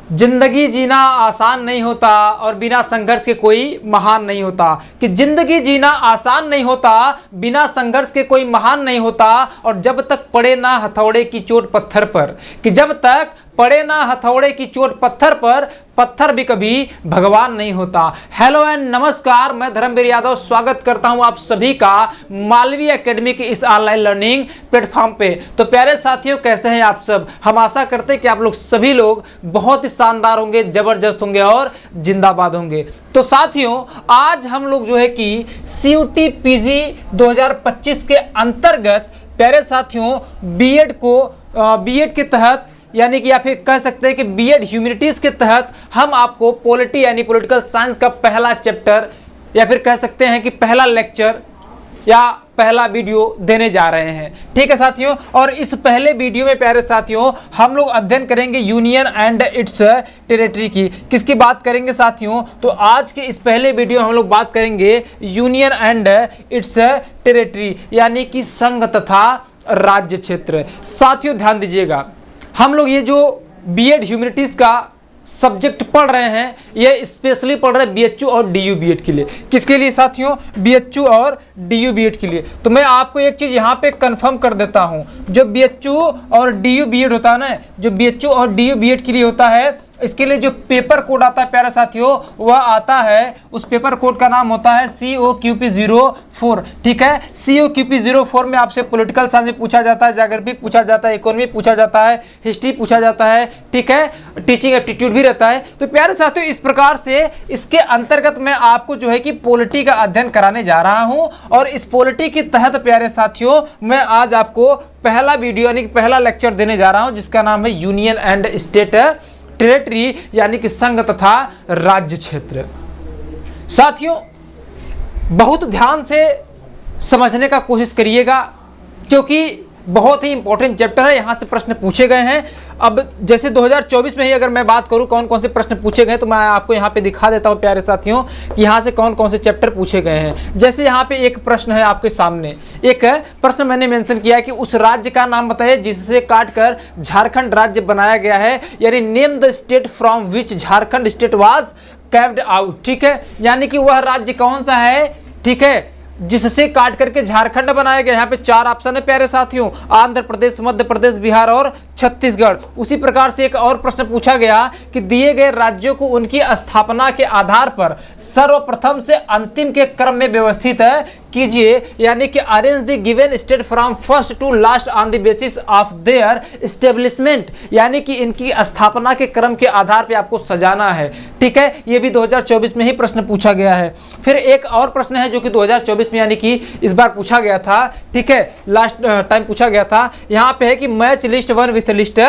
जिंदगी जीना आसान नहीं होता और बिना संघर्ष के कोई महान नहीं होता। कि जिंदगी जीना आसान नहीं होता, बिना संघर्ष के कोई महान नहीं होता। और जब तक पड़े ना हथौड़े की चोट पत्थर पर, कि जब तक पड़े ना हथौड़े की चोट पत्थर पर, पत्थर भी कभी भगवान नहीं होता। हेलो एंड नमस्कार, मैं धर्मवीर यादव स्वागत करता हूं आप सभी का मालवीय एकेडमी के इस ऑनलाइन लर्निंग प्लेटफॉर्म पे। तो प्यारे साथियों, कैसे हैं आप सब? हम आशा करते हैं कि आप लोग सभी लोग बहुत ही शानदार होंगे, जबरदस्त होंगे और जिंदाबाद होंगे। तो साथियों, आज हम लोग जो है कि CUT PG 2025 के अंतर्गत प्यारे साथियों बीएड के तहत, यानी कि आप कह सकते हैं कि बीएड ह्यूमैनिटीज के तहत हम आपको पॉलिटी यानी पॉलिटिकल साइंस का पहला चैप्टर या फिर कह सकते हैं कि पहला लेक्चर या पहला वीडियो देने जा रहे हैं। ठीक है साथियों, और इस पहले वीडियो में प्यारे साथियों हम लोग अध्ययन करेंगे यूनियन एंड इट्स टेरिटरी की। किसकी बात करेंगे साथियों? तो आज के इस पहले वीडियो में हम लोग बात करेंगे यूनियन एंड इट्स टेरिटरी, यानी कि संघ तथा राज्य क्षेत्र। साथियों ध्यान दीजिएगा, हम लोग ये जो बीएड ह्यूमैनिटीज का सब्जेक्ट पढ़ रहे हैं, ये स्पेशली पढ़ रहे हैं बीएचयू और डीयू बीएड के लिए। किसके लिए साथियों? बीएचयू और डीयू बीएड के लिए। तो मैं आपको एक चीज़ यहाँ पे कंफर्म कर देता हूँ, जो बीएचयू और डीयू बीएड होता है ना, जो बीएचयू और डीयू बीएड के लिए होता है, इसके लिए जो पेपर कोड आता है प्यारे साथियों, वह आता है, उस पेपर कोड का नाम होता है COQP 04। ठीक है, COQP 04 में आपसे पॉलिटिकल साइंस में पूछा जाता है, ज्योग्राफी पूछा जाता है, इकोनॉमी पूछा जाता है, हिस्ट्री पूछा जाता है। ठीक है, टीचिंग एप्टीट्यूड भी रहता है। तो प्यारे साथियों, इस प्रकार से इसके अंतर्गत मैं आपको जो है कि पॉलिटी का अध्ययन कराने जा रहा हूँ। और इस पॉलिटी के तहत प्यारे साथियों मैं आज आपको पहला वीडियो यानी कि पहला लेक्चर देने जा रहा हूँ, जिसका नाम है यूनियन एंड स्टेट टेरिटरी, यानी कि संघ तथा राज्य क्षेत्र। साथियों, बहुत ध्यान से समझने का कोशिश करिएगा, क्योंकि बहुत ही इंपॉर्टेंट चैप्टर है। यहाँ से प्रश्न पूछे गए हैं। अब जैसे 2024 में ही अगर मैं बात करूँ कौन कौन से प्रश्न पूछे गए, तो मैं आपको यहाँ पे दिखा देता हूँ प्यारे साथियों कि यहाँ से कौन कौन से चैप्टर पूछे गए हैं। जैसे यहाँ पे एक प्रश्न है आपके सामने, एक प्रश्न मैंने मेंशन किया है कि उस राज्य का नाम बताइए जिससे काटकर झारखंड राज्य बनाया गया है, यानी name the state from which Jharkhand state was carved out. ठीक है, यानी कि वह राज्य कौन सा है, ठीक है, जिससे काट करके झारखंड बनाया गया। यहाँ पे 4 ऑप्शन है प्यारे साथियों, आंध्र प्रदेश, मध्य प्रदेश, बिहार और छत्तीसगढ़। उसी प्रकार से एक और प्रश्न पूछा गया कि दिए गए राज्यों को उनकी स्थापना के आधार पर सर्वप्रथम से अंतिम के क्रम में व्यवस्थित कीजिए, यानी कि arrange the given state from first to last on the basis of their establishment, यानी कि इनकी स्थापना के क्रम के आधार पर आपको सजाना है। ठीक है, ये भी 2024 में ही प्रश्न पूछा गया है। फिर एक और प्रश्न है जो कि 2024 में यानी कि इस बार पूछा गया था। ठीक है, लास्ट टाइम पूछा गया था। यहाँ पे है कि match list 1 with list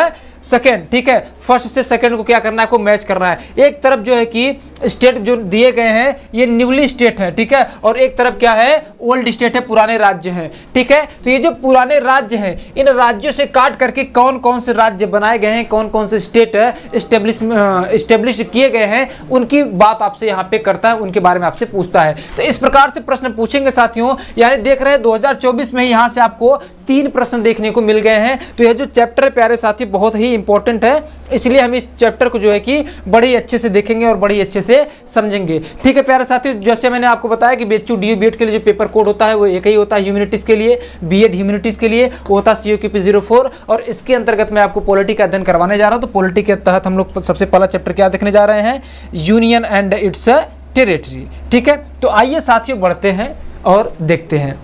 second. ठीक है, फर्स्ट से सेकेंड को क्या करना है, को मैच करना है। एक तरफ जो है कि स्टेट जो दिए गए हैं ये न्यूली स्टेट है, ठीक है, और एक तरफ क्या है, ओल्ड स्टेट है, पुराने राज्य हैं। ठीक है, तो ये जो पुराने राज्य हैं, इन राज्यों से काट करके कौन कौन से राज्य बनाए गए हैं, कौन कौन से स्टेट एस्टेब्लिश किए गए हैं, उनकी बात आपसे यहाँ पे करता है, उनके बारे में आपसे पूछता है। तो इस प्रकार से प्रश्न पूछेंगे साथियों, यानी देख रहे हैं 2024 में यहाँ से आपको 3 प्रश्न देखने को मिल गए हैं। तो यह जो चैप्टर है प्यारे साथी बहुत ही इंपॉर्टेंट है, इसलिए हम इस चैप्टर को जो है कि बड़ी अच्छे से देखेंगे और बड़ी अच्छे से समझेंगे। ठीक है प्यारे साथी, जैसे मैंने आपको बताया कि बीएचयू डीयू बीएड के लिए जो पेपर कोड होता है वो एक ही होता है ह्यूमैनिटीज के लिए, बीएड ह्यूमैनिटीज के लिए वो होता है COQP 04। और इसके अंतर्गत मैं आपको पॉलिटी का अध्ययन करवाने जा रहा हूँ। तो पॉलिटी के तहत हम लोग सबसे पहला चैप्टर क्या देखने जा रहे हैं, यूनियन एंड इट्स टेरिटरी। ठीक है, तो आइए साथियों बढ़ते हैं और देखते हैं।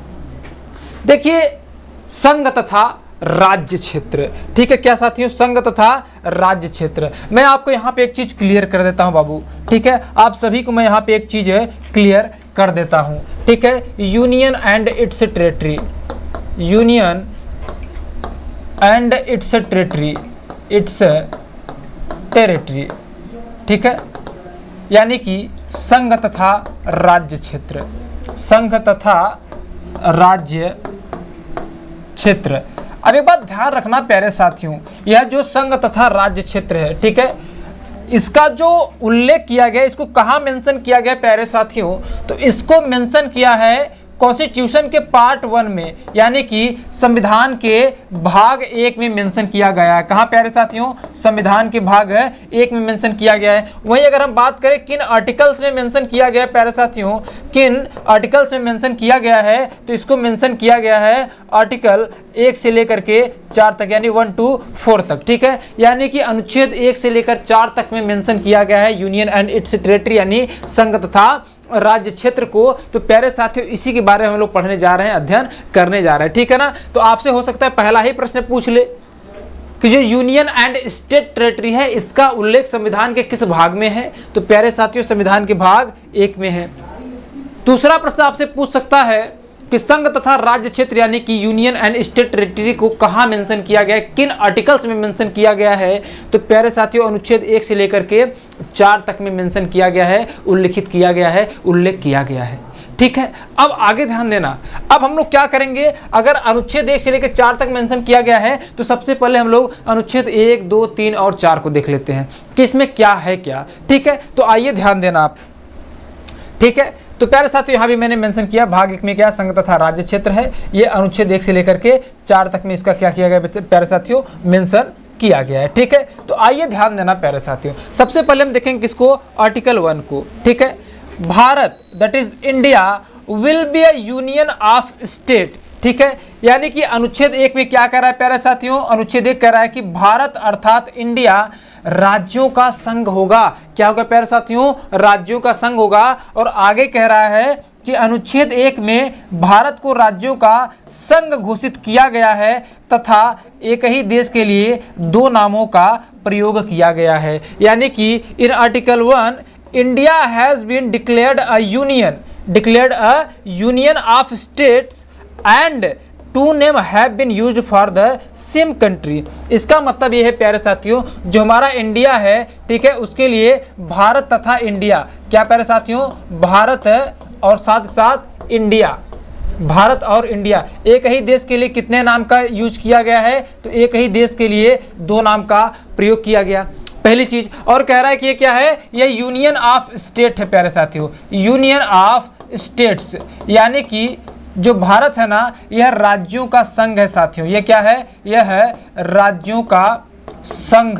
देखिए, संघ तथा राज्य क्षेत्र। ठीक है क्या साथियों, संघ तथा राज्य क्षेत्र। मैं आपको यहाँ पे एक चीज क्लियर कर देता हूँ बाबू। ठीक है, आप सभी को मैं यहाँ पे एक चीज क्लियर कर देता हूँ। ठीक है, union and it's territory, union and it's territory, it's territory. ठीक है, यानी कि संघ तथा राज्य क्षेत्र, संघ तथा राज्य क्षेत्र। अब एक बात ध्यान रखना प्यारे साथियों, यह जो संघ तथा राज्य क्षेत्र है, ठीक है, इसका जो उल्लेख किया गया, इसको कहाँ मेंशन किया गया प्यारे साथियों, तो इसको मेंशन किया है कॉन्स्टिट्यूशन के पार्ट 1 में यानी कि संविधान के भाग 1 में मेंशन किया गया है। कहाँ प्यारे साथियों, संविधान के भाग 1 में मेंशन किया गया है। वहीं अगर हम बात करें किन आर्टिकल्स में मेंशन किया गया है प्यारे साथियों, किन आर्टिकल्स में मेंशन किया गया है, तो इसको मेंशन किया गया है आर्टिकल 1 से लेकर के 4 तक, यानी 1 to 4 तक। ठीक है, यानी कि अनुच्छेद 1 से लेकर 4 तक में मेंशन किया गया है यूनियन एंड इट्स टेरिटरी, यानी संघ तथा राज्य क्षेत्र को। तो प्यारे साथियों इसी के बारे में हम लोग पढ़ने जा रहे हैं, अध्ययन करने जा रहे हैं। ठीक है ना, तो आपसे हो सकता है पहला ही प्रश्न पूछ ले कि जो यूनियन एंड स्टेट टेरिटरी है इसका उल्लेख संविधान के किस भाग में है, तो प्यारे साथियों संविधान के भाग 1 में है। दूसरा प्रश्न आपसे पूछ सकता है कि संघ तथा राज्य क्षेत्र यानी कि यूनियन एंड स्टेट टेरिटरी को कहाँ मेंशन किया गया है, किन आर्टिकल्स में मेंशन किया गया है, तो प्यारे साथियों अनुच्छेद 1 से लेकर के 4 तक में मेंशन किया गया है, उल्लेखित किया गया है, उल्लेख किया गया है। ठीक है, अब आगे ध्यान देना। अब हम लोग क्या करेंगे, अगर अनुच्छेद 1 से लेकर 4 तक मेंशन किया गया है तो सबसे पहले हम लोग अनुच्छेद 1, 2, 3 और 4 को देख लेते हैं कि इसमें क्या है क्या। ठीक है, तो आइए ध्यान देना आप। ठीक है, तो प्यारे साथियों यहाँ भी मैंने मेंशन किया भाग 1 में क्या संघ तथा राज्य क्षेत्र है, ये अनुच्छेद 1 से लेकर के 4 तक में इसका क्या किया गया प्यारे साथियों, मेंशन किया गया है। ठीक है, तो आइए ध्यान देना प्यारे साथियों। सबसे पहले हम देखेंगे किसको, आर्टिकल 1 को। ठीक है, Bharat that is India will be a union of state. ठीक है, यानी कि अनुच्छेद 1 में क्या कह रहा है प्यारे साथियों, अनुच्छेद 1 कह रहा है कि भारत अर्थात इंडिया राज्यों का संघ होगा। क्या होगा प्यारे साथियों, राज्यों का संघ होगा। और आगे कह रहा है कि अनुच्छेद 1 में भारत को राज्यों का संघ घोषित किया गया है तथा एक ही देश के लिए 2 नामों का प्रयोग किया गया है। यानी कि in article 1 India has been declared a union of states and 2 name have been used for the same country. इसका मतलब ये है प्यारे साथियों, जो हमारा इंडिया है, ठीक है, उसके लिए भारत तथा इंडिया, क्या प्यारे साथियों, भारत और साथ साथ इंडिया, भारत और इंडिया एक ही देश के लिए कितने नाम का यूज किया गया है, तो एक ही देश के लिए 2 नाम का प्रयोग किया गया, पहली चीज। और कह रहा है कि ये क्या है, ये यूनियन ऑफ स्टेट है प्यारे साथियों, यूनियन ऑफ स्टेट्स, यानी कि जो भारत है ना यह राज्यों का संघ है साथियों। ये क्या है, यह है राज्यों का संघ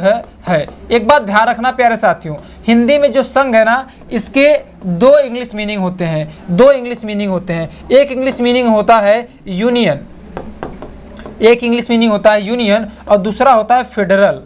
है। एक बात ध्यान रखना प्यारे साथियों, हिंदी में जो संघ है ना इसके 2 इंग्लिश मीनिंग होते हैं, 2 इंग्लिश मीनिंग होते हैं। एक इंग्लिश मीनिंग होता है यूनियन, एक इंग्लिश मीनिंग होता है यूनियन और दूसरा होता है फेडरल।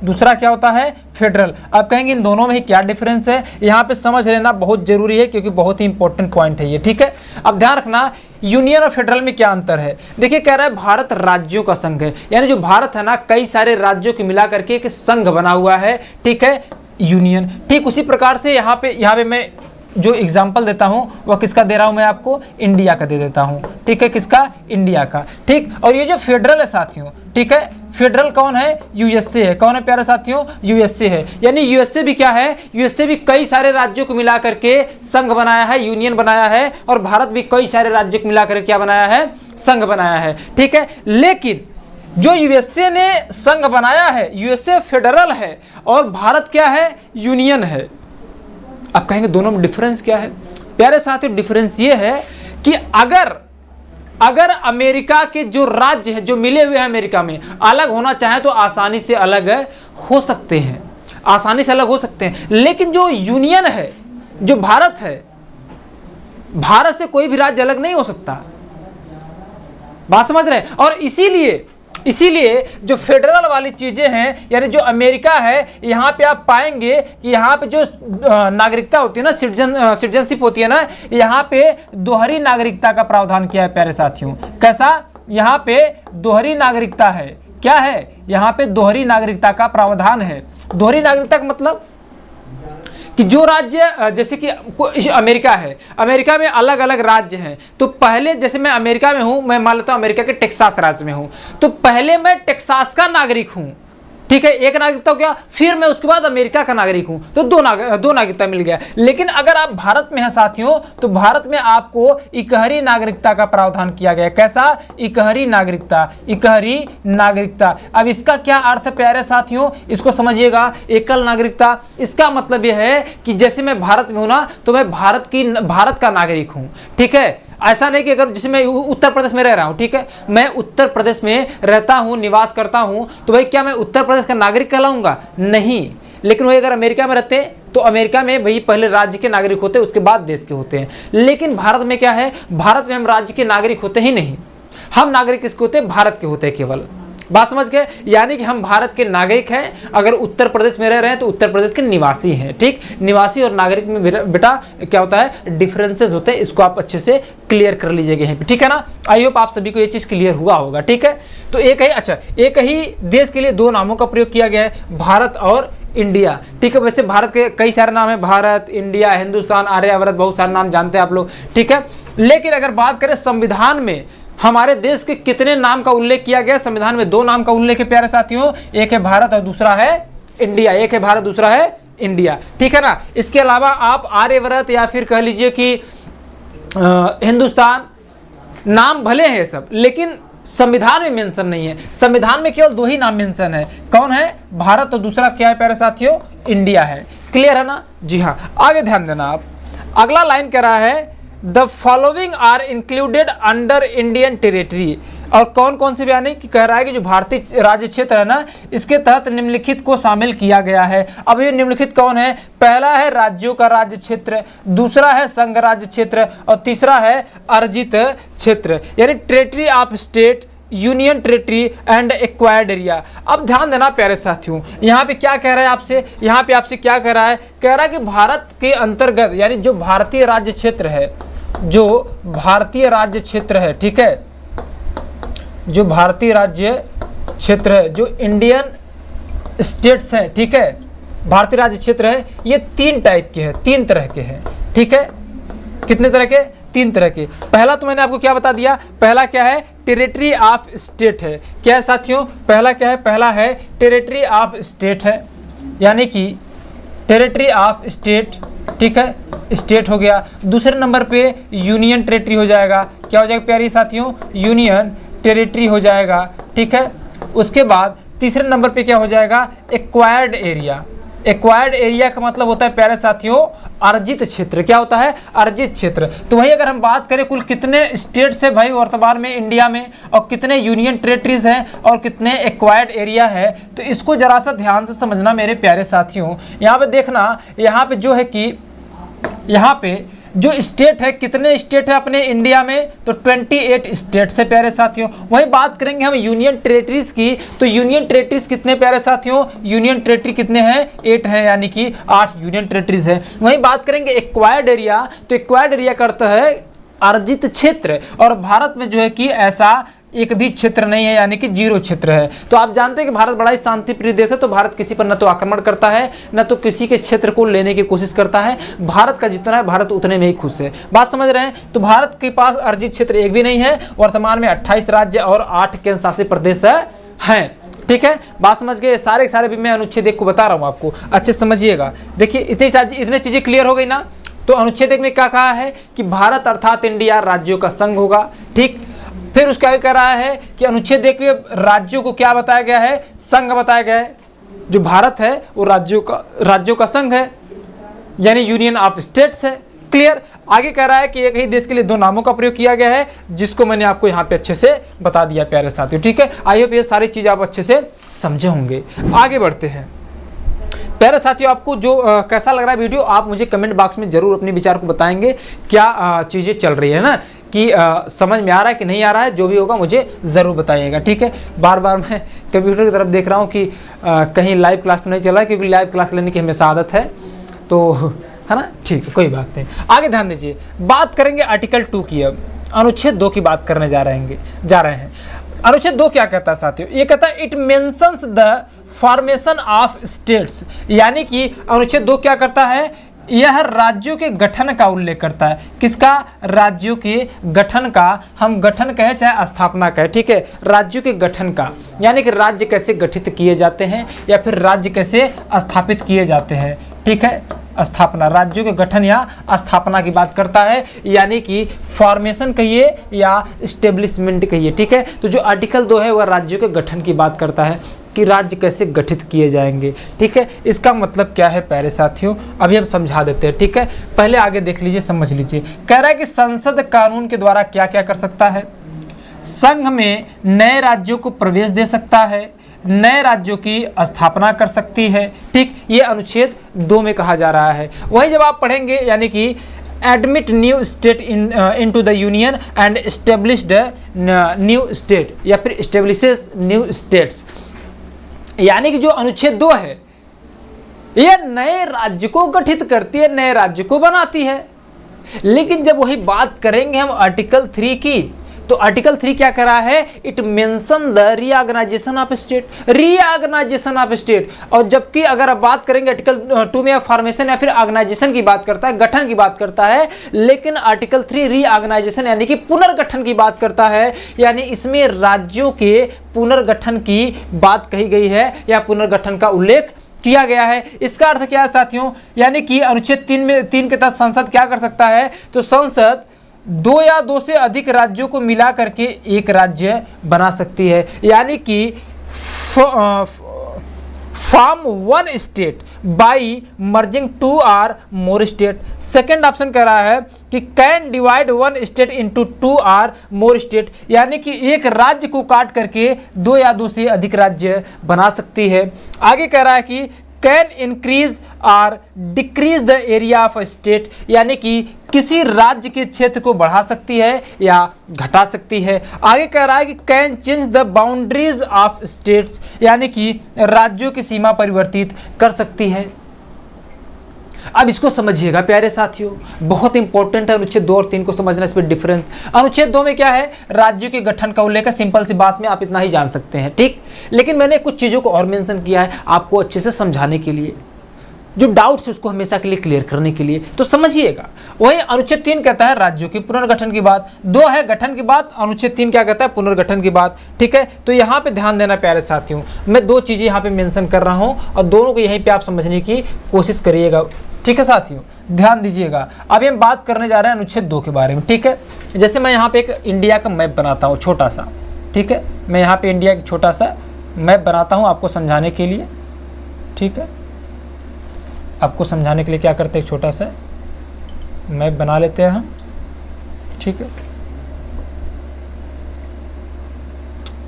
दूसरा क्या होता है, फेडरल। आप कहेंगे इन दोनों में ही क्या डिफरेंस है, यहाँ पे समझ लेना बहुत जरूरी है क्योंकि बहुत ही इंपॉर्टेंट पॉइंट है ये। ठीक है, अब ध्यान रखना यूनियन और फेडरल में क्या अंतर है। देखिए कह रहा है भारत राज्यों का संघ है, यानी जो भारत है ना कई सारे राज्यों के मिला करके एक संघ बना हुआ है। ठीक है, यूनियन। ठीक उसी प्रकार से यहाँ पे मैं जो एग्जाम्पल देता हूँ वह किसका दे रहा हूँ मैं आपको, इंडिया का दे देता हूँ। ठीक है, किसका, इंडिया का। ठीक, और ये जो फेडरल है साथियों, ठीक है, फेडरल कौन है, यूएसए है। कौन है प्यारे साथियों, यूएसए है। यानी यूएसए भी क्या है, यूएसए भी कई सारे राज्यों को मिला करके संघ बनाया है, यूनियन बनाया है, और भारत भी कई सारे राज्यों को मिला करके क्या बनाया है, संघ बनाया है। ठीक है, लेकिन जो यूएसए ने संघ बनाया है, यूएसए फेडरल है और भारत क्या है, यूनियन है। आप कहेंगे दोनों में डिफरेंस क्या है, प्यारे साथियों डिफरेंस ये है कि अगर अमेरिका के जो राज्य है जो मिले हुए हैं अमेरिका में अलग होना चाहे तो आसानी से अलग हो सकते हैं, आसानी से अलग हो सकते हैं। लेकिन जो यूनियन है, जो भारत है, भारत से कोई भी राज्य अलग नहीं हो सकता। बात समझ रहे हैं। और इसीलिए जो फेडरल वाली चीजें हैं, यानी जो अमेरिका है, यहाँ पे आप पाएंगे कि यहाँ पे जो नागरिकता होती है ना, सिटीजनशिप होती है ना, यहाँ पे दोहरी नागरिकता का प्रावधान किया है प्यारे साथियों। कैसा, यहाँ पे दोहरी नागरिकता है। क्या है, यहाँ पे दोहरी नागरिकता का प्रावधान है। दोहरी नागरिकता का मतलब कि जो राज्य, जैसे कि अमेरिका है, अमेरिका में अलग अलग राज्य हैं, तो पहले जैसे मैं अमेरिका में हूं, मैं मान लेता हूं अमेरिका के टेक्सास राज्य में हूं, तो पहले मैं टेक्सास का नागरिक हूं। ठीक है, एक नागरिकता हो गया, फिर मैं उसके बाद अमेरिका का नागरिक हूं, तो दो नागरिकता मिल गया। लेकिन अगर आप भारत में हैं साथियों, तो भारत में आपको इकहरी नागरिकता का प्रावधान किया गया। कैसा, इकहरी नागरिकता, इकहरी नागरिकता। अब इसका क्या अर्थ है प्यारे साथियों, इसको समझिएगा। एकल नागरिकता, इसका मतलब यह है कि जैसे मैं भारत में हूं ना, तो मैं भारत का नागरिक हूं। ठीक है, ऐसा नहीं कि अगर जैसे मैं उत्तर प्रदेश में रह रहा हूँ, ठीक है, मैं उत्तर प्रदेश में रहता हूँ, निवास करता हूँ, तो भाई क्या मैं उत्तर प्रदेश का नागरिक कहलाऊंगा? नहीं। लेकिन वही अगर अमेरिका में रहते तो अमेरिका में भाई पहले राज्य के नागरिक होते हैं, उसके बाद देश के होते हैं। लेकिन भारत में क्या है, भारत में हम राज्य के नागरिक होते ही नहीं, हम नागरिक किसके होते हैं? भारत के होते हैं केवल। बात समझ गए? यानी कि हम भारत के नागरिक हैं, अगर उत्तर प्रदेश में रह रहे हैं तो उत्तर प्रदेश के निवासी हैं। ठीक, निवासी और नागरिक में बेटा क्या होता है? डिफरेंसेस होते हैं। इसको आप अच्छे से क्लियर कर लीजिएगा यहीं पे, ठीक है ना। आई होप आप सभी को ये चीज क्लियर हुआ होगा, ठीक है। तो एक ही देश के लिए दो नामों का प्रयोग किया गया है, भारत और इंडिया, ठीक है। वैसे भारत के कई सारे नाम है, भारत, इंडिया, हिंदुस्तान, आर्यावर्त, बहुत सारे नाम जानते हैं आप लोग, ठीक है। लेकिन अगर बात करें संविधान में हमारे देश के कितने नाम का उल्लेख किया गया? संविधान में दो नाम का उल्लेख है प्यारे साथियों, एक है भारत और दूसरा है इंडिया। एक है भारत, दूसरा है इंडिया, ठीक है ना। इसके अलावा आप आर्यवर्त या फिर कह लीजिए कि हिंदुस्तान, नाम भले हैं सब, लेकिन संविधान में मेंशन नहीं है। संविधान में केवल दो ही नाम मेंशन है, कौन है? भारत और दूसरा क्या है प्यारे साथियों? इंडिया है। क्लियर है ना? जी हाँ। आगे ध्यान देना आप, अगला लाइन कह रहा है the following are included under Indian territory. और कौन कौन से बयान कि कह रहा है कि जो भारतीय राज्य क्षेत्र है ना, इसके तहत निम्नलिखित को शामिल किया गया है। अब ये निम्नलिखित कौन है? पहला है राज्यों का राज्य क्षेत्र, दूसरा है संघ राज्य क्षेत्र और तीसरा है अर्जित क्षेत्र, यानी territory of state, union territory and acquired area. अब ध्यान देना प्यारे साथियों, यहाँ पे क्या कह रहा है आपसे? यहाँ पे आपसे क्या कह रहा है? कह रहा है कि भारत के अंतर्गत, यानी जो भारतीय राज्य क्षेत्र है, जो भारतीय राज्य क्षेत्र है, ठीक है, जो भारतीय राज्य क्षेत्र है, जो इंडियन स्टेट्स हैं, ठीक है, भारतीय राज्य क्षेत्र है, ये तीन टाइप के हैं, तीन तरह के हैं, ठीक है। कितने तरह के? तीन तरह के। पहला तो मैंने आपको क्या बता दिया, पहला क्या है? टेरिटरी ऑफ स्टेट है। क्या है साथियों? पहला क्या है? पहला है टेरिटरी ऑफ स्टेट है, यानी कि टेरिटरी ऑफ स्टेट, ठीक है, स्टेट हो गया। दूसरे नंबर पे यूनियन टेरिटरी हो जाएगा। क्या हो जाएगा प्यारी साथियों? यूनियन टेरिटरी हो जाएगा, ठीक है। उसके बाद तीसरे नंबर पे क्या हो जाएगा? Acquired area. एक्वायर्ड एरिया का मतलब होता है प्यारे साथियों अर्जित क्षेत्र। क्या होता है? अर्जित क्षेत्र। तो वही अगर हम बात करें कुल कितने स्टेट्स है भाई वर्तमान में इंडिया में, और कितने यूनियन टेरिटरीज हैं और कितने एक्वायर्ड एरिया है, तो इसको जरा सा ध्यान से समझना मेरे प्यारे साथियों। यहाँ पे देखना, यहाँ पे जो है कि यहाँ पे जो स्टेट है, कितने स्टेट है अपने इंडिया में? तो 28 स्टेट्स है प्यारे साथियों। वहीं बात करेंगे हम यूनियन टेरिटरीज की, तो यूनियन टेरिटरीज कितने प्यारे साथियों? यूनियन टेरिटरी कितने हैं? 8 हैं, यानी कि 8 यूनियन टेरिटरीज है। वहीं बात करेंगे एक्वायर्ड एरिया, तो एक्वायर्ड एरिया करता है अर्जित क्षेत्र, और भारत में जो है कि ऐसा एक भी क्षेत्र नहीं है, यानी कि 0 क्षेत्र है। तो आप जानते हैं कि भारत बड़ा ही शांति प्रिय देश है, तो भारत किसी पर न तो आक्रमण करता है, न तो किसी के क्षेत्र को लेने की कोशिश करता है। भारत का जितना है, भारत उतने में ही खुश है। बात समझ रहे हैं? तो भारत के पास अर्जित क्षेत्र एक भी नहीं है। वर्तमान में 28 राज्य और 8 केंद्र शासित प्रदेश हैं, ठीक है। बात समझ गए? सारे भी मैं अनुच्छेद 1 को बता रहा हूँ आपको, अच्छे समझिएगा। देखिए इतनी चीजें क्लियर हो गई ना। तो अनुच्छेद 1 में क्या कहा है कि भारत अर्थात इंडिया राज्यों का संघ होगा, ठीक। फिर उसका क्या कह रहा है कि अनुच्छेद 1 में राज्यों को क्या बताया गया है? संघ बताया गया है। जो भारत है वो राज्यों का संघ है, यानी यूनियन ऑफ स्टेट्स है। क्लियर? आगे कह रहा है कि एक ही देश के लिए दो नामों का प्रयोग किया गया है, जिसको मैंने आपको यहाँ पे अच्छे से बता दिया प्यारे साथियों, ठीक है। आई होप ये सारी चीज़ आप अच्छे से समझे होंगे। आगे बढ़ते हैं प्यारे साथियों, आपको जो कैसा लग रहा है वीडियो, आप मुझे कमेंट बॉक्स में जरूर अपने विचार को बताएंगे। क्या चीज़ें चल रही है ना, कि समझ में आ रहा है कि नहीं आ रहा है, जो भी होगा मुझे ज़रूर बताइएगा, ठीक है। बार बार मैं कंप्यूटर की तरफ देख रहा हूँ कि कहीं लाइव क्लास तो नहीं चल रहा है, क्योंकि लाइव क्लास लेने की हमेशा आदत है, तो है ना, ठीक है, कोई बात नहीं। आगे ध्यान दीजिए, बात करेंगे आर्टिकल 2 की। अब अनुच्छेद 2 की बात करने जा रहे हैं। अनुच्छेद 2 क्या कहता है साथियों? ये कहता है it mentions the formation of states, यानी कि अनुच्छेद 2 क्या करता है? यह राज्यों के गठन का उल्लेख करता है। किसका? राज्यों के गठन का। हम गठन कहें चाहे स्थापना कहें, ठीक है, राज्यों के गठन का, यानी कि राज्य कैसे गठित किए जाते हैं या फिर राज्य कैसे स्थापित किए जाते हैं, ठीक है। स्थापना, राज्यों के गठन या स्थापना की बात करता है, यानी कि फॉर्मेशन कहिए या स्टेब्लिशमेंट कहिए, ठीक है। तो जो आर्टिकल 2 है वह राज्यों के गठन की बात करता है। कि राज्य कैसे गठित किए जाएंगे। ठीक है, इसका मतलब क्या है प्यारे साथियों, अभी हम समझा देते हैं। ठीक है, पहले आगे देख लीजिए, समझ लीजिए। कह रहा है कि संसद कानून के द्वारा क्या क्या कर सकता है। संघ में नए राज्यों को प्रवेश दे सकता है, नए राज्यों की स्थापना कर सकती है। ठीक, ये अनुच्छेद 2 में कहा जा रहा है। वहीं जब आप पढ़ेंगे यानी कि admit new state into the union and established new state, या फिर एस्टेब्लिशेस न्यू स्टेट्स, यानी कि जो अनुच्छेद 2 है यह नए राज्य को गठित करती है, नए राज्य को बनाती है। लेकिन जब वही बात करेंगे हम आर्टिकल 3 की, तो आर्टिकल 3 क्या कर रहा है, it mention the reorganisation of state, reorganisation of state. और जबकि अगर आप बात करेंगे आर्टिकल 2 में फॉर्मेशन या फिर ऑर्गेनाइजेशन की बात करता है, गठन की बात करता है, लेकिन आर्टिकल 3 रीऑर्गेनाइजेशन यानी कि पुनर्गठन की बात करता है। यानी इसमें राज्यों के पुनर्गठन की बात कही गई है या पुनर्गठन का उल्लेख किया गया है। इसका अर्थ क्या है साथियों, यानी कि अनुच्छेद 3 के तहत संसद क्या कर सकता है, तो संसद 2 या 2 से अधिक राज्यों को मिला करके एक राज्य बना सकती है। यानी कि फॉर्म 1 स्टेट बाई मर्जिंग 2 और मोर स्टेट। सेकेंड ऑप्शन कह रहा है कि कैन डिवाइड 1 स्टेट इनटू 2 और मोर स्टेट, यानी कि एक राज्य को काट करके 2 या 2 से अधिक राज्य बना सकती है। आगे कह रहा है कि कैन इंक्रीज और decrease the area of state, यानी कि किसी राज्य के क्षेत्र को बढ़ा सकती है या घटा सकती है। आगे कह रहा है कि can change the boundaries of states, यानी कि राज्यों की सीमा परिवर्तित कर सकती है। अब इसको समझिएगा प्यारे साथियों, बहुत इंपॉर्टेंट है अनुच्छेद 2 और 3 को समझना, इस पर डिफरेंस। अनुच्छेद 2 में क्या है, राज्यों के गठन का उल्लेख है, सिंपल सी बात में आप इतना ही जान सकते हैं। ठीक, लेकिन मैंने कुछ चीज़ों को और मेंशन किया है आपको अच्छे से समझाने के लिए, जो डाउट्स है उसको हमेशा के लिए क्लियर करने के लिए, तो समझिएगा। वही अनुच्छेद 3 कहता है राज्यों के पुनर्गठन की बात, 2 है गठन की बात, अनुच्छेद 3 क्या कहता है, पुनर्गठन की बात। ठीक है, तो यहाँ पे ध्यान देना प्यारे साथियों, मैं 2 चीज़ें यहाँ पे मेंशन कर रहा हूँ और दोनों को यहीं पे आप समझने की कोशिश करिएगा। ठीक है साथियों, ध्यान दीजिएगा। अभी हम बात करने जा रहे हैं अनुच्छेद 2 के बारे में। ठीक है, जैसे मैं यहाँ पे एक इंडिया का मैप बनाता हूँ छोटा सा। ठीक है, मैं यहाँ पे इंडिया का छोटा सा मैप बनाता हूँ आपको समझाने के लिए। ठीक है, आपको समझाने के लिए क्या करते हैं, एक छोटा सा मैप बना लेते हैं हम। ठीक है,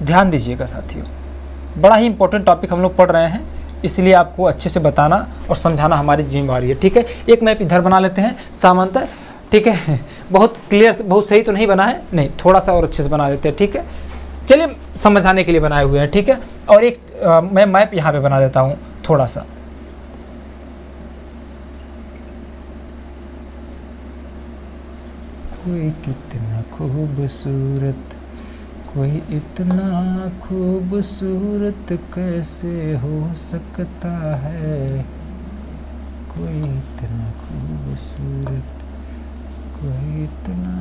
ध्यान दीजिएगा साथियों, बड़ा ही इंपॉर्टेंट टॉपिक हम लोग पढ़ रहे हैं, इसलिए आपको अच्छे से बताना और समझाना हमारी जिम्मेवारी है। ठीक है, एक मैप इधर बना लेते हैं सामान्यतः। ठीक है, बहुत क्लियर, बहुत सही तो नहीं बना है, नहीं, थोड़ा सा और अच्छे से बना देते हैं। ठीक है, चलिए समझाने के लिए बनाए हुए हैं। ठीक है, और एक मैं मैप यहाँ पे बना देता हूँ थोड़ा सा। कोई कितना खूबसूरत, कोई इतना खूबसूरत कैसे हो सकता है, कोई इतना खूबसूरत, कोई इतना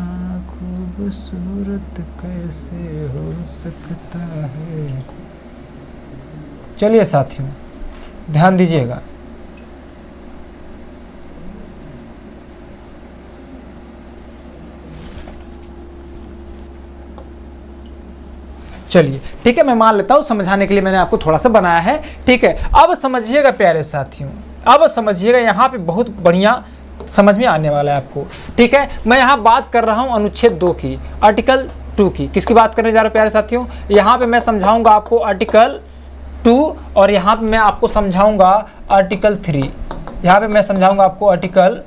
खूबसूरत कैसे हो सकता है। चलिए साथियों, ध्यान दीजिएगा। चलिए ठीक है, मैं मान लेता हूँ, समझाने के लिए मैंने आपको थोड़ा सा बनाया है। ठीक है, अब समझिएगा प्यारे साथियों, अब समझिएगा, यहाँ पे बहुत बढ़िया समझ में आने वाला है आपको। ठीक है, मैं यहाँ बात कर रहा हूँ अनुच्छेद 2 की, आर्टिकल 2 की। किसकी बात करने जा रहा हूँ प्यारे साथियों, यहाँ पे मैं समझाऊंगा आपको आर्टिकल 2 और यहाँ पे मैं आपको समझाऊंगा आर्टिकल 3। यहाँ पे मैं समझाऊंगा आपको आर्टिकल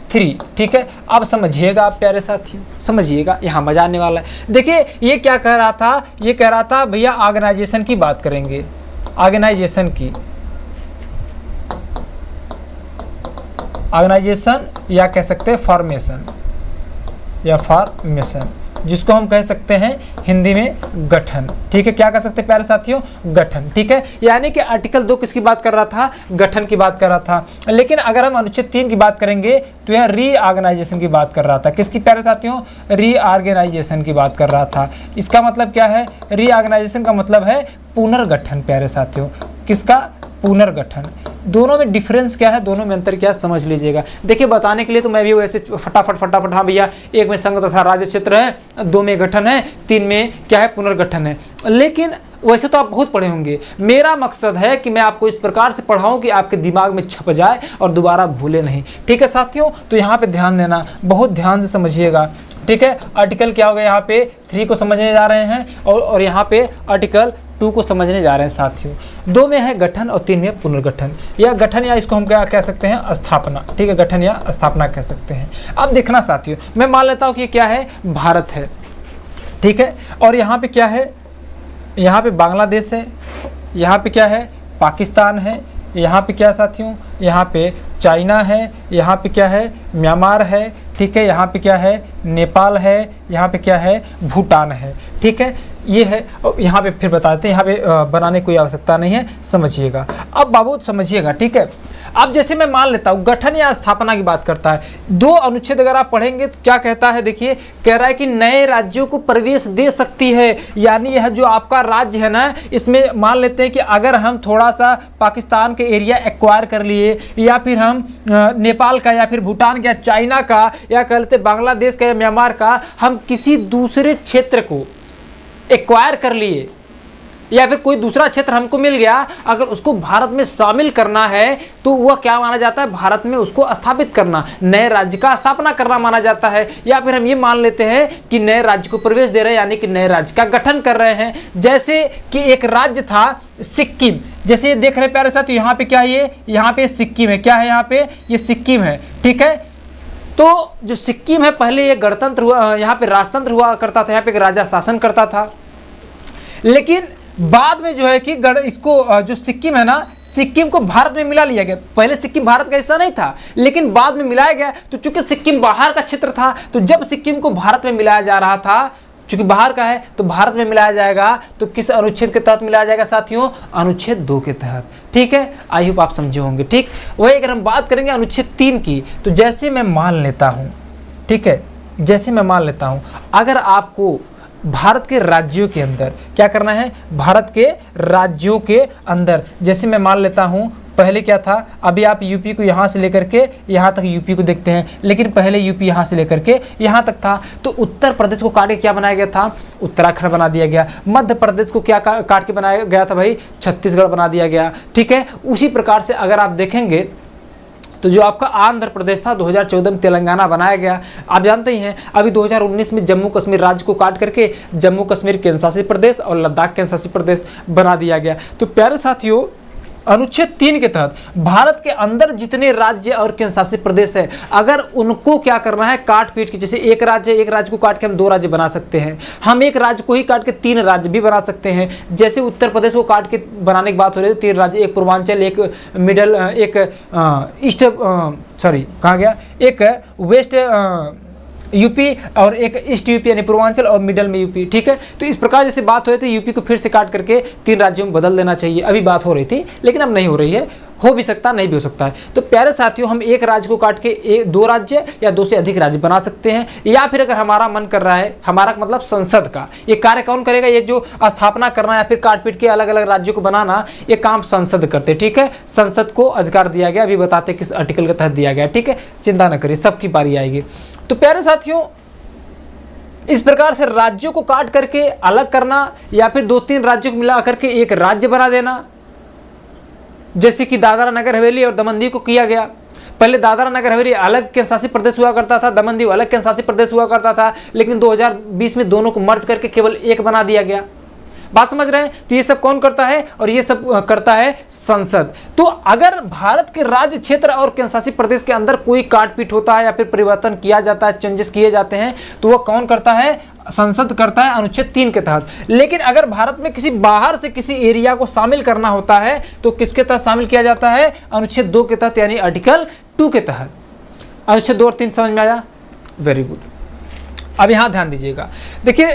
3। ठीक है, अब समझिएगा आप प्यारे साथियों, समझिएगा, यहाँ मजा आने वाला है। देखिए ये क्या कह रहा था, ये कह रहा था भैया ऑर्गेनाइजेशन की बात करेंगे, ऑर्गेनाइजेशन की, ऑर्गेनाइजेशन या कह सकते हैं फॉर्मेशन या फॉर्मेशन, जिसको हम कह सकते हैं हिंदी में गठन। ठीक है, क्या कह सकते हैं प्यारे साथियों, गठन। ठीक है, यानी कि आर्टिकल 2 किसकी बात कर रहा था, गठन की बात कर रहा था। लेकिन अगर हम अनुच्छेद 3 की बात करेंगे तो यह रीऑर्गेनाइजेशन की बात कर रहा था। किसकी प्यारे साथियों, रीऑर्गेनाइजेशन की बात कर रहा था। इसका मतलब क्या है, रीऑर्गेनाइजेशन का मतलब है पुनर्गठन प्यारे साथियों। किसका, पुनर्गठन। दोनों में डिफरेंस क्या है, दोनों में अंतर क्या है, समझ लीजिएगा। देखिए बताने के लिए तो मैं भी वैसे फटाफट, हाँ भैया, एक में संघ तथा राज्य क्षेत्र है, 2 में गठन है, 3 में क्या है, पुनर्गठन है। लेकिन वैसे तो आप बहुत पढ़े होंगे, मेरा मकसद है कि मैं आपको इस प्रकार से पढ़ाऊं कि आपके दिमाग में छप जाए और दोबारा भूले नहीं। ठीक है साथियों, तो यहाँ पे ध्यान देना, बहुत ध्यान से समझिएगा। ठीक है, आर्टिकल क्या हो गया, यहाँ पे 3 को समझने जा रहे हैं और यहाँ पे आर्टिकल 2 को समझने जा रहे हैं साथियों। 2 में है गठन और 3 में पुनर्गठन, या गठन या इसको हम क्या कह सकते हैं, स्थापना। ठीक है, गठन या स्थापना कह सकते हैं। अब देखना साथियों, मैं मान लेता हूँ कि क्या है, भारत है। ठीक है, और यहाँ पे क्या है, यहाँ पे बांग्लादेश है, यहाँ पे क्या है, पाकिस्तान है, यहाँ पे क्या साथियों, यहाँ पे चाइना है, यहाँ पे क्या है, म्यांमार है। ठीक है, यहाँ पे क्या है, नेपाल है, यहाँ पे क्या है, भूटान है। ठीक है, ये है। यहाँ पे फिर बताते हैं, यहाँ पे बनाने की कोई आवश्यकता नहीं है, समझिएगा। अब बाबू समझिएगा। ठीक है, अब जैसे मैं मान लेता हूँ गठन या स्थापना की बात करता है, 2 अनुच्छेद अगर आप पढ़ेंगे तो क्या कहता है, देखिए कह रहा है कि नए राज्यों को प्रवेश दे सकती है। यानी यह जो आपका राज्य है ना, इसमें मान लेते हैं कि अगर हम थोड़ा सा पाकिस्तान के एरिया एक्वायर कर लिए, या फिर हम नेपाल का, या फिर भूटान का, चाइना का, या कह लेते बांग्लादेश का या म्यांमार का, हम किसी दूसरे क्षेत्र को एक्वायर कर लिए, या फिर कोई दूसरा क्षेत्र हमको मिल गया, अगर उसको भारत में शामिल करना है तो वह क्या माना जाता है, भारत में उसको स्थापित करना, नए राज्य का स्थापना करना माना जाता है। या फिर हम ये मान लेते हैं कि नए राज्य को प्रवेश दे रहे हैं, यानी कि नए राज्य का गठन कर रहे हैं। जैसे कि एक राज्य था सिक्किम, जैसे ये देख रहे हैं प्यारे साथ, यहाँ पे क्या है, ये यहाँ पे सिक्किम है, क्या है यहाँ पे, ये सिक्किम है। ठीक है, तो जो सिक्किम है पहले ये गणतंत्र हुआ, यहाँ पे राजतंत्र हुआ करता था, यहाँ पे एक राजा शासन करता था। लेकिन बाद में जो है कि इसको जो सिक्किम है ना, सिक्किम को भारत में मिला लिया गया। पहले सिक्किम भारत का हिस्सा नहीं था, लेकिन बाद में मिलाया गया। तो चूंकि सिक्किम बाहर का क्षेत्र था, तो जब सिक्किम को भारत में मिलाया जा रहा था, चूंकि बाहर का है तो भारत में मिलाया जाएगा, तो किस अनुच्छेद के तहत मिलाया जाएगा साथियों, अनुच्छेद 2 के तहत। ठीक है, आई होप आप समझे होंगे। ठीक, वही अगर हम बात करेंगे अनुच्छेद 3 की, तो जैसे मैं मान लेता हूँ, ठीक है, जैसे मैं मान लेता हूँ, अगर आपको भारत के राज्यों के अंदर क्या करना है, भारत के राज्यों के अंदर, जैसे मैं मान लेता हूं, पहले क्या था, अभी आप यूपी को यहाँ से लेकर के यहाँ तक यूपी को देखते हैं, लेकिन पहले यूपी यहाँ से लेकर के यहाँ तक था। तो उत्तर प्रदेश को काट के क्या बनाया गया था, उत्तराखंड बना दिया गया। मध्य प्रदेश को क्या काट के बनाया गया था भाई, छत्तीसगढ़ बना दिया गया। ठीक है, उसी प्रकार से अगर आप देखेंगे तो जो आपका आंध्र प्रदेश था 2014 में तेलंगाना बनाया गया। आप जानते ही हैं अभी 2019 में जम्मू कश्मीर राज्य को काट करके जम्मू कश्मीर केंद्र शासित प्रदेश और लद्दाख केंद्र शासित प्रदेश बना दिया गया। तो प्यारे साथियों, अनुच्छेद 3 के तहत भारत के अंदर जितने राज्य और केंद्र शासित प्रदेश है, अगर उनको क्या करना है, काट पीट के, जैसे एक राज्य को काट के हम 2 राज्य बना सकते हैं, हम एक राज्य को ही काट के 3 राज्य भी बना सकते हैं। जैसे उत्तर प्रदेश को काट के बनाने की बात हो रही है, 3 राज्य, एक पूर्वांचल, एक मिडल, एक ईस्ट, सॉरी कहाँ गया, एक वेस्ट यूपी और एक ईस्ट यूपी, यानी पूर्वांचल और मिडल में यूपी। ठीक है, तो इस प्रकार जैसे बात हो रही थी, यूपी को फिर से काट करके 3 राज्यों में बदल देना चाहिए। अभी बात हो रही थी, लेकिन अब नहीं हो रही है, हो भी सकता, नहीं भी हो सकता है। तो प्यारे साथियों, हम एक राज्य को काट के 2 राज्य या 2 से अधिक राज्य बना सकते हैं। या फिर अगर हमारा मन कर रहा है, हमारा मतलब संसद का ये कार्य कौन करेगा, ये जो स्थापना करना या फिर काट पीट के अलग अलग राज्यों को बनाना, ये काम संसद करते। ठीक है, संसद को अधिकार दिया गया, अभी बताते किस आर्टिकल के तहत दिया गया। ठीक है, चिंता न करिए, सबकी बारी आएगी। तो प्यारे साथियों, इस प्रकार से राज्यों को काट करके अलग करना, या फिर 2-3 राज्यों को मिला करके एक राज्य बना देना, जैसे कि दादरा नगर हवेली और दमन दीव को किया गया। पहले दादरा नगर हवेली अलग केंद्र शासित प्रदेश हुआ करता था, दमन दीव अलग केंद्र शासित प्रदेश हुआ करता था, लेकिन 2020 में दोनों को मर्ज करके केवल एक बना दिया गया। बात समझ रहे हैं? तो ये सब कौन करता है, और ये सब करता है संसद। तो अगर भारत के राज्य, क्षेत्र और केंद्र शासित प्रदेश के अंदर कोई काट पीट होता है या फिर परिवर्तन किया जाता है, चेंजेस किए जाते हैं, तो वह कौन करता है, संसद करता है, अनुच्छेद 3 के तहत। लेकिन अगर भारत में किसी बाहर से किसी एरिया को शामिल करना होता है, तो किसके तहत शामिल किया जाता है, अनुच्छेद 2 के तहत, यानी आर्टिकल 2 के तहत। अनुच्छेद 2 और 3 समझ में आया? Very good. अब यहाँ ध्यान दीजिएगा, देखिए,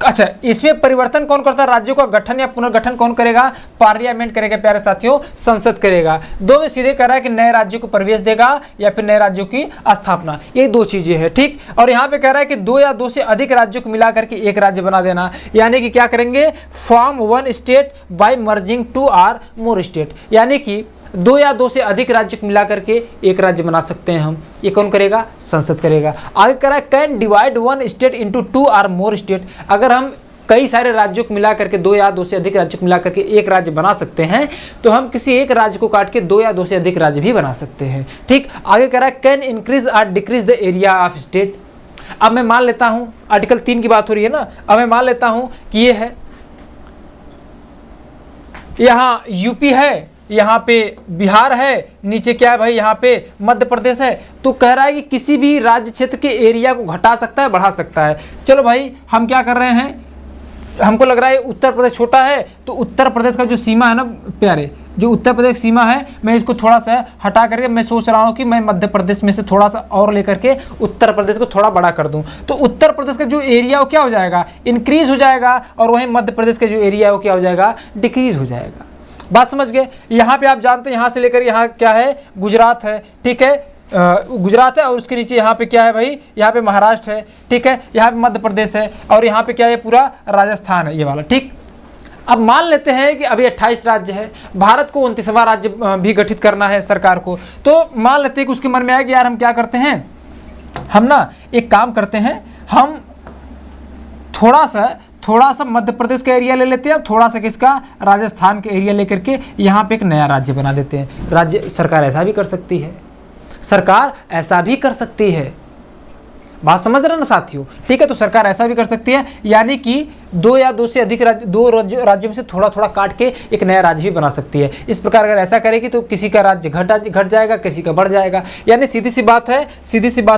अच्छा, इसमें परिवर्तन कौन करता है, राज्यों का गठन या पुनर्गठन कौन करेगा, पार्लियामेंट करेगा प्यारे साथियों, संसद करेगा। 2 में सीधे कह रहा है कि नए राज्यों को प्रवेश देगा या फिर नए राज्यों की स्थापना, ये 2 चीजें हैं। ठीक, और यहाँ पे कह रहा है कि 2 या 2 से अधिक राज्यों को मिला करके एक राज्य बना देना, यानी कि क्या करेंगे, फॉर्म 1 स्टेट बाय मर्जिंग 2 और मोर स्टेट, यानी कि 2 या 2 से अधिक राज्य को मिला करके एक राज्य बना सकते हैं हम। ये कौन करेगा, संसद करेगा। आगे कह रहा है कैन डिवाइड 1 स्टेट इनटू 2 और मोर स्टेट, अगर हम कई सारे राज्यों को मिला करके, 2 या 2 से अधिक राज्यों को मिला करके एक राज्य बना सकते हैं, तो हम किसी एक राज्य को काट के 2 या 2 से अधिक राज्य भी बना सकते हैं। ठीक, आगे कह रहा है कैन इंक्रीज और decrease the area of state. अब मैं मान लेता हूं, आर्टिकल 3 की बात हो रही है ना, अब मैं मान लेता हूं कि ये है, यहां यूपी है, यहाँ पे बिहार है, नीचे क्या है भाई, यहाँ पे मध्य प्रदेश है। तो कह रहा है कि किसी भी राज्य क्षेत्र के एरिया को घटा सकता है, बढ़ा सकता है। चलो भाई, हम क्या कर रहे हैं, हमको लग रहा है उत्तर प्रदेश छोटा है, तो उत्तर प्रदेश का जो सीमा है ना प्यारे, जो उत्तर प्रदेश सीमा है, मैं इसको थोड़ा सा हटा करके मैं सोच रहा हूँ कि मैं मध्य प्रदेश में से थोड़ा सा और लेकर के उत्तर प्रदेश को थोड़ा बड़ा कर दूँ। तो उत्तर प्रदेश का जो एरिया वो क्या हो जाएगा, इंक्रीज हो जाएगा, और वहीं मध्य प्रदेश का जो एरिया है वो क्या हो जाएगा, डिक्रीज हो जाएगा। बात समझ गए। यहाँ पे आप जानते हैं, यहाँ से लेकर यहाँ क्या है, गुजरात है, ठीक है, गुजरात है, और उसके नीचे यहाँ पे क्या है भाई, यहाँ पे महाराष्ट्र है, ठीक है, यहाँ पे मध्य प्रदेश है, और यहाँ पे क्या है, पूरा राजस्थान है ये वाला। ठीक, अब मान लेते हैं कि अभी 28 राज्य है, भारत को 29वां राज्य भी गठित करना है सरकार को। तो मान लेते हैं कि उसके मन में आया कि यार हम क्या करते हैं, हम ना एक काम करते हैं, हम थोड़ा सा मध्य प्रदेश का एरिया ले लेते हैं, थोड़ा सा किसका, राजस्थान का एरिया लेकर के यहाँ पे एक नया राज्य बना देते हैं। राज्य सरकार ऐसा भी कर सकती है, सरकार ऐसा भी कर सकती है। बात समझ रहे ना साथियों, ठीक है। तो सरकार ऐसा भी कर सकती है, यानी कि 2 या 2 से अधिक राज्य, 2 राज्यों में से थोड़ा थोड़ा काट के एक नया राज्य भी बना सकती है। इस प्रकार अगर ऐसा करेगी तो किसी का राज्य घट जाएगा, किसी का बढ़ जाएगा। यानी सीधी सी बात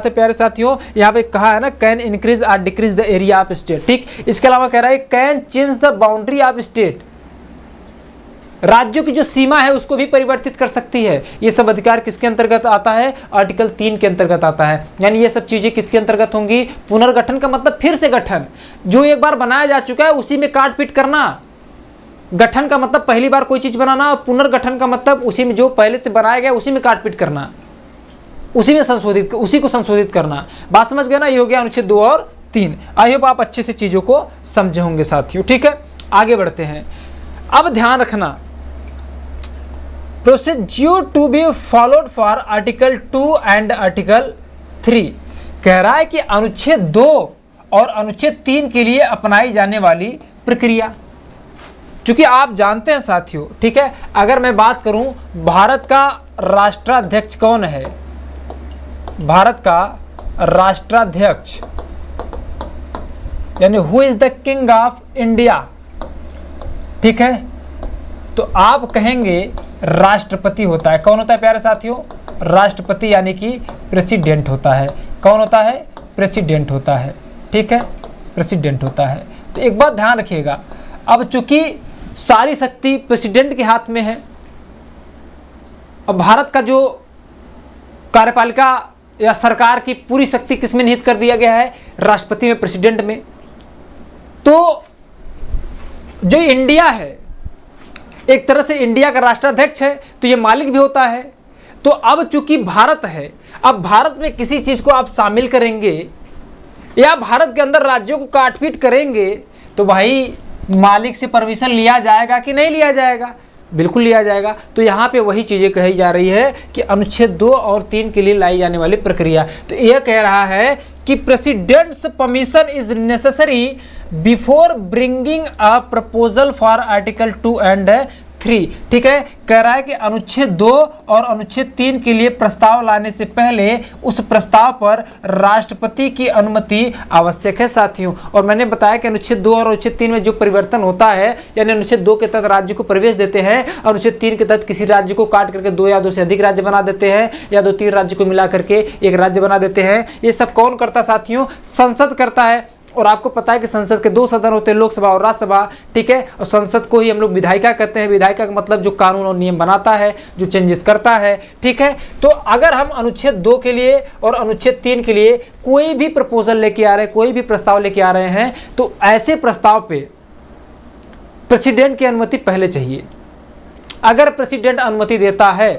है प्यारे साथियों, यहाँ पे कहा है ना, कैन इंक्रीज और decrease the area of state. ठीक, इसके अलावा कह रहा है can change the boundary of state, राज्यों की जो सीमा है उसको भी परिवर्तित कर सकती है। ये सब अधिकार किसके अंतर्गत आता है, आर्टिकल 3 के अंतर्गत आता है। यानी ये सब चीजें किसके अंतर्गत होंगी, पुनर्गठन का मतलब फिर से गठन, जो एक बार बनाया जा चुका है उसी में काट पीट करना। गठन का मतलब पहली बार कोई चीज बनाना, और पुनर्गठन का मतलब उसी में जो पहले से बनाया गया उसी में काट पीट करना, उसी को संशोधित करना। बात समझ गए ना, ये हो गया अनुच्छेद 2 और 3। आई होप आप अच्छे से चीजों को समझे होंगे साथियों। ठीक है, आगे बढ़ते हैं। अब ध्यान रखना, procedure to be followed for article 2 and article 3 कह रहा है कि अनुच्छेद 2 और अनुच्छेद 3 के लिए अपनाई जाने वाली प्रक्रिया। चूंकि आप जानते हैं साथियों, ठीक है, अगर मैं बात करूं भारत का राष्ट्राध्यक्ष कौन है, भारत का राष्ट्राध्यक्ष यानी who is the king of India, ठीक है, तो आप कहेंगे राष्ट्रपति होता है। कौन होता है प्यारे साथियों, राष्ट्रपति, यानी कि प्रेसिडेंट होता है। कौन होता है, प्रेसिडेंट होता है। ठीक है, प्रेसिडेंट होता है। तो एक बात ध्यान रखिएगा, अब चूंकि सारी शक्ति प्रेसिडेंट के हाथ में है, अब भारत का जो कार्यपालिका या सरकार की पूरी शक्ति किसमें निहित कर दिया गया है, राष्ट्रपति में, प्रेसिडेंट में। तो जो इंडिया है, एक तरह से इंडिया का राष्ट्राध्यक्ष है, तो ये मालिक भी होता है। तो अब चूंकि भारत है, अब भारत में किसी चीज को आप शामिल करेंगे या भारत के अंदर राज्यों को काटपीट करेंगे, तो भाई मालिक से परमिशन लिया जाएगा कि नहीं लिया जाएगा, बिल्कुल लिया जाएगा। तो यहाँ पे वही चीजें कही जा रही है कि अनुच्छेद 2 और 3 के लिए लाई जाने वाली प्रक्रिया। तो यह कह रहा है कि president's permission is necessary before bringing a proposal for article 2 and 3। ठीक है, कह रहा है कि अनुच्छेद 2 और अनुच्छेद 3 के लिए प्रस्ताव लाने से पहले उस प्रस्ताव पर राष्ट्रपति की अनुमति आवश्यक है साथियों। और मैंने बताया कि अनुच्छेद 2 और अनुच्छेद 3 में जो परिवर्तन होता है, यानी अनुच्छेद 2 के तहत राज्य को प्रवेश देते हैं, अनुच्छेद 3 के तहत किसी राज्य को काट करके 2 या 2 से अधिक राज्य बना देते हैं, या 2-3 राज्य को मिला करके एक राज्य बना देते हैं। ये सब कौन करता है साथियों, संसद करता है। और आपको पता है कि संसद के 2 सदन होते हैं, लोकसभा और राज्यसभा। ठीक है, और संसद को ही हम लोग विधायिका कहते हैं। विधायिका का मतलब जो कानून और नियम बनाता है, जो चेंजेस करता है। ठीक है, तो अगर हम अनुच्छेद 2 के लिए और अनुच्छेद 3 के लिए कोई भी प्रपोजल लेके आ रहे हैं, कोई भी प्रस्ताव लेके आ रहे हैं, तो ऐसे प्रस्ताव पे प्रेसिडेंट की अनुमति पहले चाहिए। अगर प्रेसिडेंट अनुमति देता है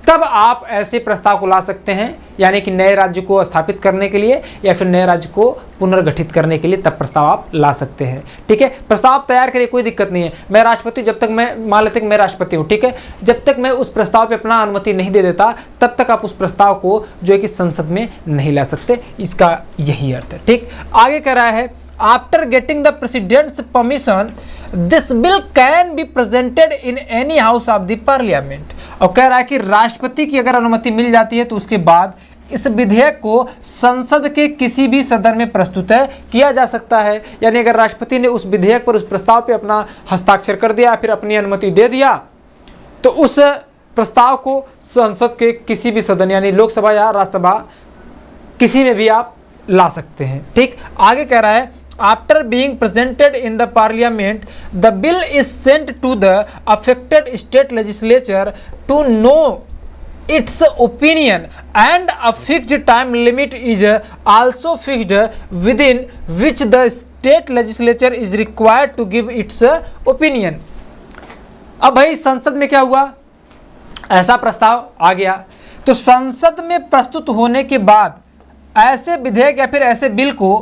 तब आप ऐसे प्रस्ताव को ला सकते हैं, यानी कि नए राज्य को स्थापित करने के लिए या फिर नए राज्य को पुनर्गठित करने के लिए तब प्रस्ताव आप ला सकते हैं। ठीक है, प्रस्ताव तैयार करिए, कोई दिक्कत नहीं है। मैं राष्ट्रपति, जब तक मैं मान लेते कि मैं राष्ट्रपति हूँ, ठीक है, जब तक मैं उस प्रस्ताव पे अपना अनुमति नहीं दे देता तब तक आप उस प्रस्ताव को जो है कि संसद में नहीं ला सकते। इसका यही अर्थ है। ठीक, आगे कह रहा है after getting the president's permission this bill can be presented in any house of the parliament. और कह रहा है कि राष्ट्रपति की अगर अनुमति मिल जाती है तो उसके बाद इस विधेयक को संसद के किसी भी सदन में प्रस्तुत किया जा सकता है। यानी अगर राष्ट्रपति ने उस विधेयक पर, उस प्रस्ताव पे अपना हस्ताक्षर कर दिया, फिर अपनी अनुमति दे दिया, तो उस प्रस्ताव को संसद के किसी भी सदन यानी लोकसभा या राज्यसभा किसी में भी आप ला सकते हैं। ठीक, आगे कह रहा है after being presented in the parliament the bill is sent to the affected state legislature to know its opinion and a fixed time limit is also fixed within which the state legislature is required to give its opinion। अब भाई संसद में क्या हुआ, ऐसा प्रस्ताव आ गया तो संसद में प्रस्तुत होने के बाद ऐसे विधेयक या फिर ऐसे बिल को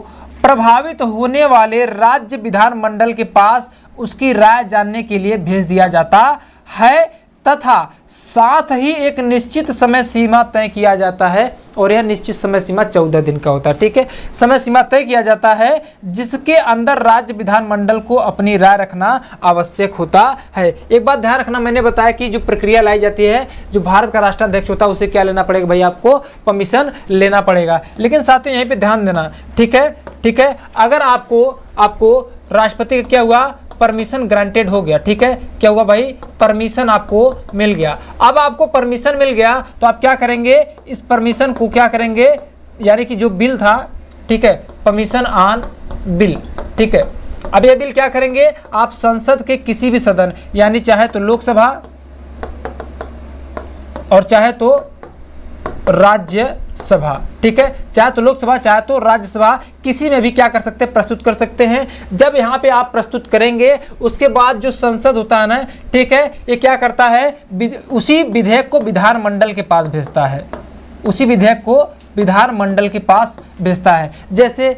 प्रभावित होने वाले राज्य विधानमंडल के पास उसकी राय जानने के लिए भेज दिया जाता है तथा साथ ही एक निश्चित समय सीमा तय किया जाता है और यह निश्चित समय सीमा 14 दिन का होता है। ठीक है, समय सीमा तय किया जाता है जिसके अंदर राज्य विधानमंडल को अपनी राय रखना आवश्यक होता है। एक बात ध्यान रखना, मैंने बताया कि जो प्रक्रिया लाई जाती है, जो भारत का राष्ट्राध्यक्ष होता है उसे क्या लेना पड़ेगा भाई, आपको परमिशन लेना पड़ेगा। लेकिन साथियों यहीं पर ध्यान देना, ठीक है, अगर आपको राष्ट्रपति का क्या हुआ, परमिशन ग्रांटेड हो गया। ठीक है, क्या हुआ भाई, परमिशन आपको मिल गया। अब आपको परमिशन मिल गया तो आप क्या करेंगे, इस परमिशन को क्या करेंगे, यानी कि जो बिल था, ठीक है, परमिशन ऑन बिल, ठीक है, अब ये बिल क्या करेंगे, आप संसद के किसी भी सदन यानी चाहे तो लोकसभा और चाहे तो राज्यसभा, ठीक है, चाहे तो लोकसभा चाहे तो राज्यसभा, किसी में भी क्या कर सकते हैं, प्रस्तुत कर सकते हैं। जब यहाँ पे आप प्रस्तुत करेंगे उसके बाद जो संसद होता है ना, ठीक है, ये क्या करता है, उसी विधेयक को विधानमंडल के पास भेजता है, उसी विधेयक को विधानमंडल के पास भेजता है। जैसे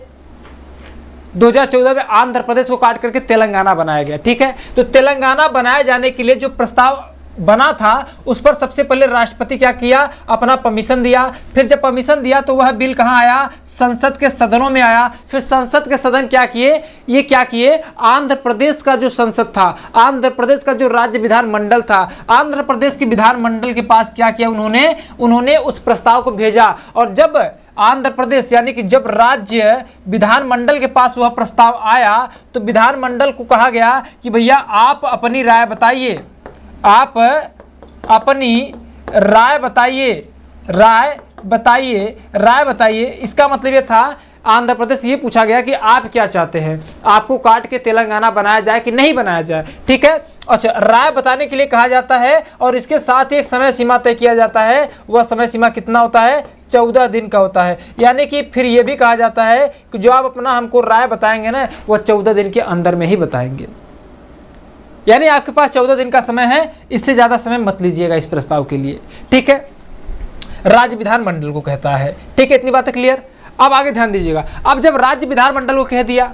2014 में आंध्र प्रदेश को काट करके तेलंगाना बनाया गया। ठीक है, तो तेलंगाना बनाए जाने के लिए जो प्रस्ताव बना था उस पर सबसे पहले राष्ट्रपति क्या किया, अपना परमिशन दिया। फिर जब परमिशन दिया तो वह बिल कहाँ आया, संसद के सदनों में आया। फिर संसद के सदन क्या किए, आंध्र प्रदेश का जो संसद था, आंध्र प्रदेश का जो राज्य विधानमंडल था, आंध्र प्रदेश के विधानमंडल के पास क्या किया, उन्होंने उस प्रस्ताव को भेजा। और जब आंध्र प्रदेश यानी कि जब राज्य विधानमंडल के पास वह प्रस्ताव आया तो विधानमंडल को कहा गया कि भैया आप अपनी राय बताइए, आप अपनी राय बताइए। इसका मतलब ये था, आंध्र प्रदेश ये पूछा गया कि आप क्या चाहते हैं, आपको काट के तेलंगाना बनाया जाए कि नहीं बनाया जाए। ठीक है, अच्छा, राय बताने के लिए कहा जाता है और इसके साथ ही एक समय सीमा तय किया जाता है। वह समय सीमा कितना होता है, 14 दिन का होता है। यानी कि फिर ये भी कहा जाता है कि जो आप अपना हमको राय बताएंगे ना, वह 14 दिन के अंदर में ही बताएंगे। यानी आपके पास 14 दिन का समय है, इससे ज़्यादा समय मत लीजिएगा इस प्रस्ताव के लिए। ठीक है, राज्य विधानमंडल को कहता है। ठीक है, इतनी बातें क्लियर। अब आगे ध्यान दीजिएगा। अब जब राज्य विधानमंडल को कह दिया,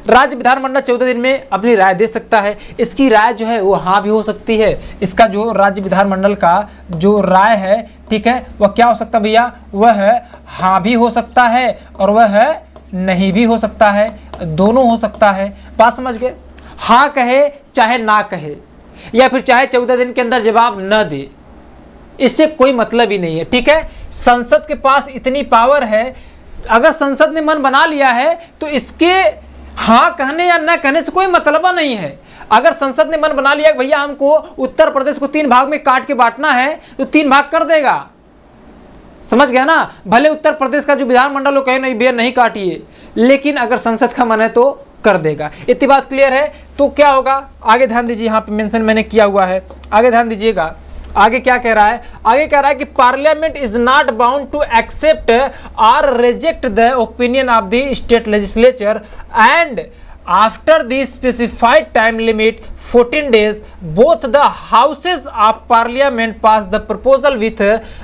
राज्य विधानमंडल 14 दिन में अपनी राय दे सकता है। इसकी राय जो है वो हाँ भी हो सकती है। इसका जो राज्य विधानमंडल का जो राय है, ठीक है, वह क्या हो सकता है भैया, वह हाँ भी हो सकता है और वह नहीं भी हो सकता है, दोनों हो सकता है। बात समझ गए, हाँ कहे चाहे ना कहे, या फिर चाहे 14 दिन के अंदर जवाब न दे, इससे कोई मतलब ही नहीं है। ठीक है, संसद के पास इतनी पावर है, अगर संसद ने मन बना लिया है तो इसके हाँ कहने या ना कहने से कोई मतलब नहीं है। अगर संसद ने मन बना लिया कि भैया हमको उत्तर प्रदेश को 3 भाग में काट के बांटना है तो 3 भाग कर देगा। समझ गया ना, भले उत्तर प्रदेश का जो विधानमंडल हो कहे नहीं भैया नहीं काटिए, लेकिन अगर संसद का मन है तो कर देगा। इतनी बात क्लियर है। तो क्या होगा, आगे ध्यान दीजिए, यहाँ पे मेंशन मैंने किया हुआ है, आगे ध्यान दीजिएगा। आगे क्या कह रहा है, आगे कह रहा है कि parliament is not bound to accept और reject the opinion of the state legislature and after the specified time limit 14 days both the houses of parliament pass the proposal with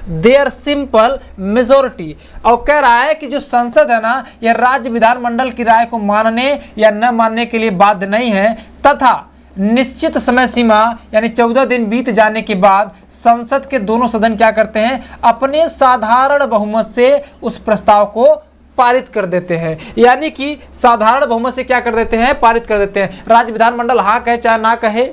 their simple majority. और कह रहा है कि जो संसद है ना, यह राज्य विधानमंडल की राय को मानने या न मानने के लिए बाध्य नहीं है, तथा निश्चित समय सीमा यानी 14 दिन बीत जाने के बाद संसद के दोनों सदन क्या करते हैं, अपने साधारण बहुमत से उस प्रस्ताव को पारित कर देते हैं, यानी कि साधारण बहुमत से क्या कर देते हैं, पारित कर देते हैं। राज्य विधानमंडल हाँ कहे चाहे ना कहे,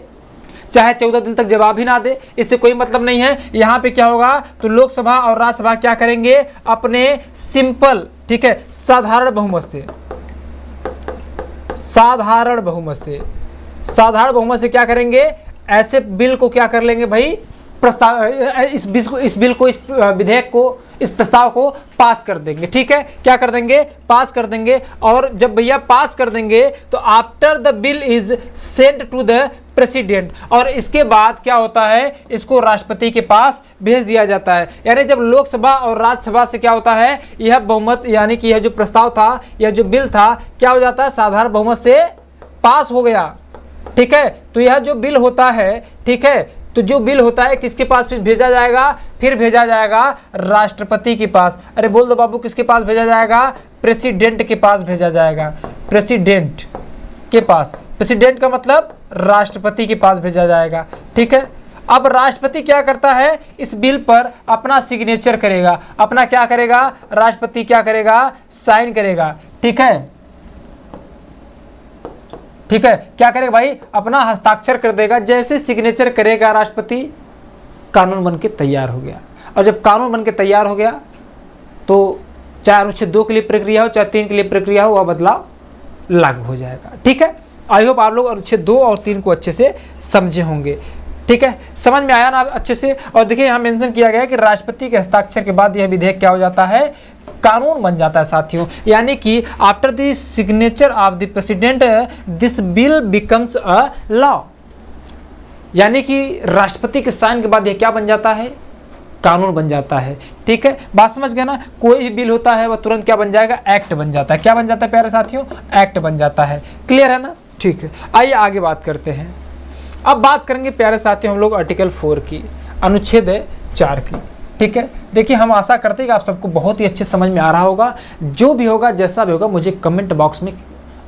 चाहे 14 दिन तक जवाब ही ना दे, इससे कोई मतलब नहीं है। यहाँ पे क्या होगा, तो लोकसभा और राज्यसभा क्या करेंगे, अपने सिंपल, ठीक है, साधारण बहुमत से, साधारण बहुमत से क्या करेंगे, ऐसे बिल को क्या कर लेंगे भाई, प्रस्ताव, इस बिल को, इस विधेयक को, इस प्रस्ताव को पास कर देंगे। ठीक है, क्या कर देंगे, पास कर देंगे। और जब भैया पास कर देंगे तो after the bill is sent to the president, और इसके बाद क्या होता है, इसको राष्ट्रपति के पास भेज दिया जाता है। यानी जब लोकसभा और राज्यसभा से क्या होता है, यह बहुमत, यानी कि यह जो प्रस्ताव था, यह जो बिल था, क्या हो जाता है, साधारण बहुमत से पास हो गया। ठीक है, तो यह जो बिल होता है, ठीक है, तो जो बिल होता है किसके पास फिर भेजा जाएगा, फिर भेजा जाएगा राष्ट्रपति के पास। अरे बोल दो बाबू, किसके पास भेजा जाएगा, प्रेसिडेंट के पास भेजा जाएगा, प्रेसिडेंट के पास। प्रेसिडेंट का मतलब राष्ट्रपति के पास भेजा जाएगा। ठीक है, अब राष्ट्रपति क्या करता है, इस बिल पर अपना सिग्नेचर करेगा, अपना क्या करेगा, राष्ट्रपति क्या करेगा, साइन करेगा। ठीक है, ठीक है, क्या करेगा भाई, अपना हस्ताक्षर कर देगा। जैसे सिग्नेचर करेगा राष्ट्रपति, कानून बन के तैयार हो गया। और जब कानून बन के तैयार हो गया तो चाहे अनुच्छेद 2 के लिए प्रक्रिया हो, चाहे 3 के लिए प्रक्रिया हो, वह बदलाव लागू हो जाएगा। ठीक है, आई होप आप लोग अनुच्छेद 2 और 3 को अच्छे से समझे होंगे। ठीक है, समझ में आया ना अच्छे से। और देखिए यहाँ मेंशन किया गया है कि राष्ट्रपति के हस्ताक्षर के बाद यह विधेयक क्या हो जाता है, कानून बन जाता है साथियों। यानी कि after the signature of the president this bill becomes a law, यानी कि राष्ट्रपति के साइन के बाद यह क्या बन जाता है, कानून बन जाता है। ठीक है, बात समझ गए ना। कोई भी बिल होता है वह तुरंत क्या बन जाएगा, एक्ट बन जाता है। क्या बन जाता है प्यारे साथियों, एक्ट बन जाता है। क्लियर है ना। ठीक है, आइए आगे बात करते हैं। अब बात करेंगे प्यारे साथियों हम लोग आर्टिकल 4 की, अनुच्छेद 4 की। ठीक है, देखिए हम आशा करते हैं कि आप सबको बहुत ही अच्छे समझ में आ रहा होगा। जो भी होगा, जैसा भी होगा, मुझे कमेंट बॉक्स में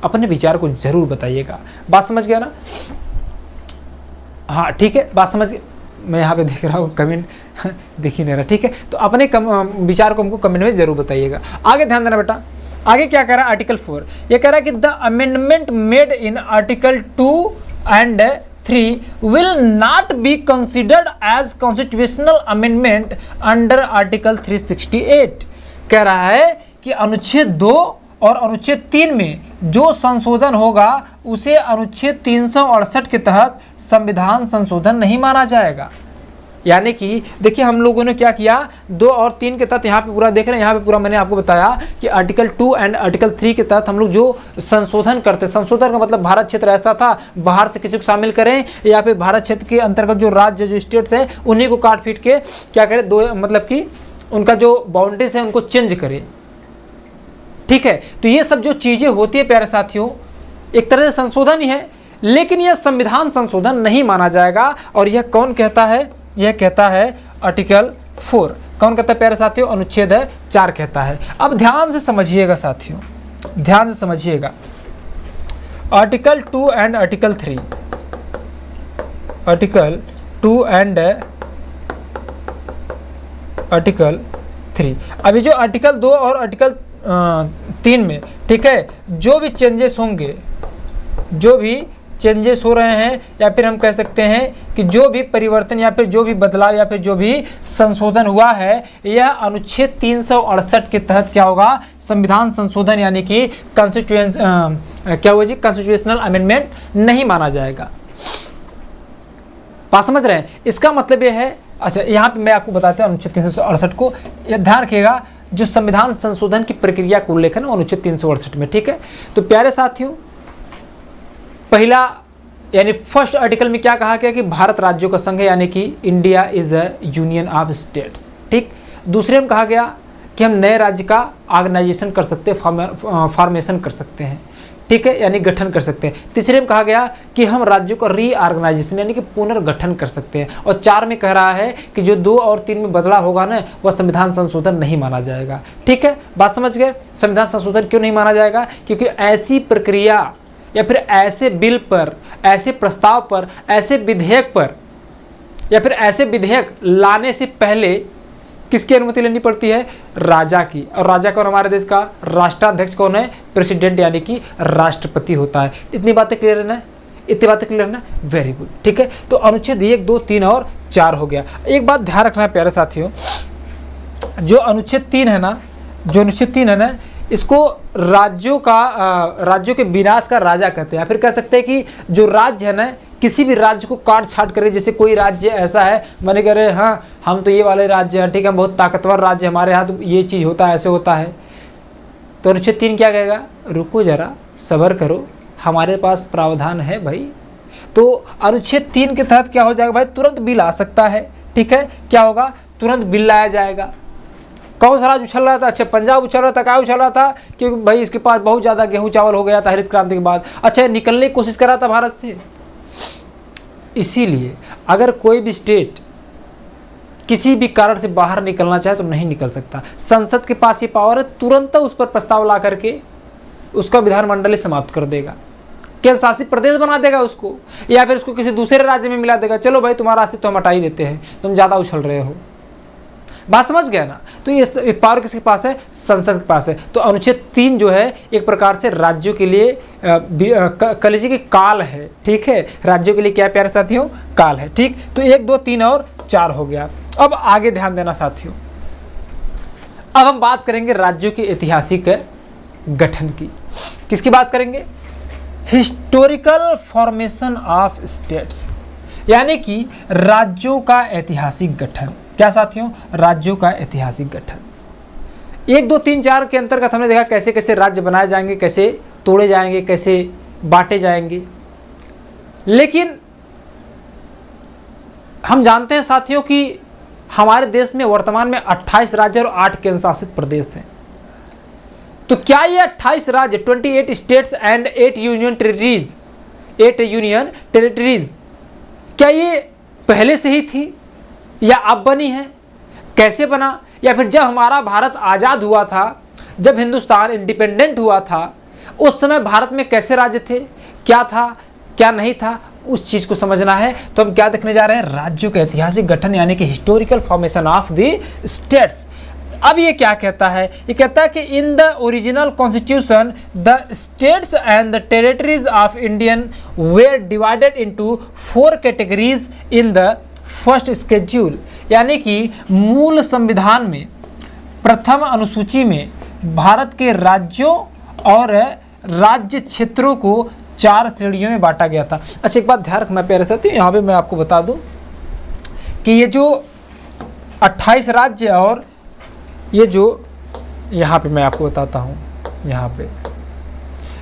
अपने विचार को जरूर बताइएगा। बात समझ गया ना। हाँ ठीक है, बात समझ गए। मैं यहाँ पे देख रहा हूँ कमेंट दिख ही नहीं रहा। ठीक है, तो अपने विचार को हमको कमेंट में जरूर बताइएगा। आगे ध्यान देना बेटा, आगे क्या कह रहा है आर्टिकल 4, ये कह रहा है कि the amendment made in article 2 and 3 will not be considered as constitutional amendment under article 368। कह रहा है कि अनुच्छेद 2 और अनुच्छेद 3 में जो संशोधन होगा उसे अनुच्छेद 368 के तहत संविधान संशोधन नहीं माना जाएगा। यानी कि देखिए हम लोगों ने क्या किया, 2 और 3 के तहत यहाँ पे पूरा देख रहे हैं, यहाँ पे पूरा मैंने आपको बताया कि आर्टिकल 2 एंड आर्टिकल 3 के तहत हम लोग जो संशोधन करते, संशोधन का मतलब भारत क्षेत्र ऐसा था, बाहर से किसी को शामिल करें या फिर भारत क्षेत्र के अंतर्गत जो राज्य जो स्टेट्स हैं उन्हीं को काट पीट के क्या करें, दो मतलब कि उनका जो बाउंड्रीज है उनको चेंज करें। ठीक है, तो ये सब जो चीज़ें होती है प्यारे साथियों, एक तरह से संशोधन ही है, लेकिन यह संविधान संशोधन नहीं माना जाएगा। और यह कौन कहता है, यह कहता है आर्टिकल 4। कौन कहता है प्यारे साथियों, अनुच्छेद 4 कहता है। अब ध्यान से समझिएगा साथियों, ध्यान से समझिएगा। Article 2 and article 3, article 2 and article 3, अभी जो आर्टिकल 2 और आर्टिकल 3 में, ठीक है, जो भी चेंजेस होंगे, जो भी चेंजेस हो रहे हैं, या फिर हम कह सकते हैं कि जो भी परिवर्तन या फिर जो भी बदलाव या फिर जो भी संशोधन हुआ है, यह अनुच्छेद 368 के तहत क्या होगा, संविधान संशोधन यानी कि क्या हुआ जी, कॉन्स्टिट्यूशनल अमेंडमेंट नहीं माना जाएगा। बात समझ रहे हैं। इसका मतलब यह है, अच्छा यहाँ पे मैं आपको बताता हूँ अनुच्छेद 368 को, यह ध्यान रखिएगा, जो संविधान संशोधन की प्रक्रिया का उल्लेख है ना अनुच्छेद 368 में। ठीक है, तो प्यारे साथियों, पहला यानी फर्स्ट आर्टिकल में क्या कहा गया कि भारत राज्यों का संघ है, यानी कि India is a union of states. ठीक, दूसरे में कहा गया कि हम नए राज्य का ऑर्गेनाइजेशन कर सकते हैं, फॉर्मेशन कर सकते हैं। ठीक है, यानी गठन कर सकते हैं। तीसरे में कहा गया कि हम राज्यों का रीऑर्गेनाइजेशन यानी कि पुनर्गठन कर सकते हैं। और 4 में कह रहा है कि जो 2 और 3 में बदलाव होगा ना, वह संविधान संशोधन नहीं माना जाएगा। ठीक है, बात समझ गए। संविधान संशोधन क्यों नहीं माना जाएगा, क्योंकि ऐसी प्रक्रिया या फिर ऐसे बिल पर, ऐसे प्रस्ताव पर, ऐसे विधेयक पर या फिर ऐसे विधेयक लाने से पहले किसकी अनुमति लेनी पड़ती है? राजा की। और राजा कौन? हमारे देश का राष्ट्राध्यक्ष कौन है? प्रेसिडेंट यानी कि राष्ट्रपति होता है। इतनी बातें क्लियर है ना? इतनी बातें क्लियर है ना? वेरी गुड, ठीक है। तो अनुच्छेद 1, 2, 3 और 4 हो गया। एक बात ध्यान रखना है प्यारे साथियों, जो अनुच्छेद 3 है ना, इसको राज्यों के विनाश का राजा कहते हैं, या फिर कह सकते हैं कि जो राज्य है ना, किसी भी राज्य को काट छाट करे। जैसे कोई राज्य ऐसा है, मैंने कह रहे हाँ हम तो ये वाले राज्य हैं, ठीक है, बहुत ताकतवर राज्य हमारे यहाँ, तो ये चीज़ होता है, ऐसे होता है। तो अनुच्छेद 3 क्या कहेगा? रुको जरा, सब्र करो, हमारे पास प्रावधान है भाई। तो अनुच्छेद 3 के तहत क्या हो जाएगा भाई? तुरंत बिल आ सकता है, ठीक है। क्या होगा? तुरंत बिल लाया जाएगा। कौन सा राज्य उछल रहा था? अच्छा, पंजाब उछल रहा था। क्या उछल रहा था? क्योंकि भाई इसके पास बहुत ज़्यादा गेहूँ चावल हो गया था हरित क्रांति के बाद। अच्छा, निकलने की कोशिश कर रहा था भारत से। इसीलिए अगर कोई भी स्टेट किसी भी कारण से बाहर निकलना चाहे तो नहीं निकल सकता। संसद के पास ये पावर है, तुरंत उस पर प्रस्ताव ला करके उसका विधानमंडल समाप्त कर देगा, केंद्र शासित प्रदेश बना देगा उसको, या फिर उसको किसी दूसरे राज्य में मिला देगा। चलो भाई, तुम्हारा अस्तित्व हम हटा ही देते हैं, तुम ज़्यादा उछल रहे हो। बात समझ गया ना? तो ये पावर किसके पास है? संसद के पास है। तो अनुच्छेद 3 जो है एक प्रकार से राज्यों के लिए कह लीजिए कि काल है, ठीक है। राज्यों के लिए क्या है प्यारे साथियों? काल है, ठीक। तो 1, 2, 3 और 4 हो गया। अब आगे ध्यान देना साथियों, अब हम बात करेंगे राज्यों के ऐतिहासिक गठन की। किसकी बात करेंगे? हिस्टोरिकल फॉर्मेशन ऑफ स्टेट्स, यानी कि राज्यों का ऐतिहासिक गठन। क्या साथियों? राज्यों का ऐतिहासिक गठन। 1, 2, 3, 4 के अंतर्गत हमने देखा कैसे कैसे राज्य बनाए जाएंगे, कैसे तोड़े जाएंगे, कैसे बांटे जाएंगे। लेकिन हम जानते हैं साथियों कि हमारे देश में वर्तमान में 28 राज्य और 8 केंद्र शासित प्रदेश हैं। तो क्या ये 28 राज्य, 28 स्टेट्स एंड 8 यूनियन टेरिटरीज, क्या ये पहले से ही थी या अब बनी है? कैसे बना? या फिर जब हमारा भारत आज़ाद हुआ था, जब हिंदुस्तान इंडिपेंडेंट हुआ था, उस समय भारत में कैसे राज्य थे, क्या था, क्या नहीं था, उस चीज़ को समझना है। तो हम क्या देखने जा रहे हैं? राज्यों का ऐतिहासिक गठन, यानी कि historical formation of the states. अब ये क्या कहता है? ये कहता है कि in the original constitution the states and the territories of Indian were divided into 4 categories in the first schedule, यानी कि मूल संविधान में प्रथम अनुसूची में भारत के राज्यों और राज्य क्षेत्रों को 4 श्रेणियों में बांटा गया था। अच्छा, एक बात ध्यान रखना प्यारे साथियों, यहाँ पे मैं आपको बता दूं कि ये जो 28 राज्य और ये जो यहाँ पे मैं आपको बताता हूँ, यहाँ पे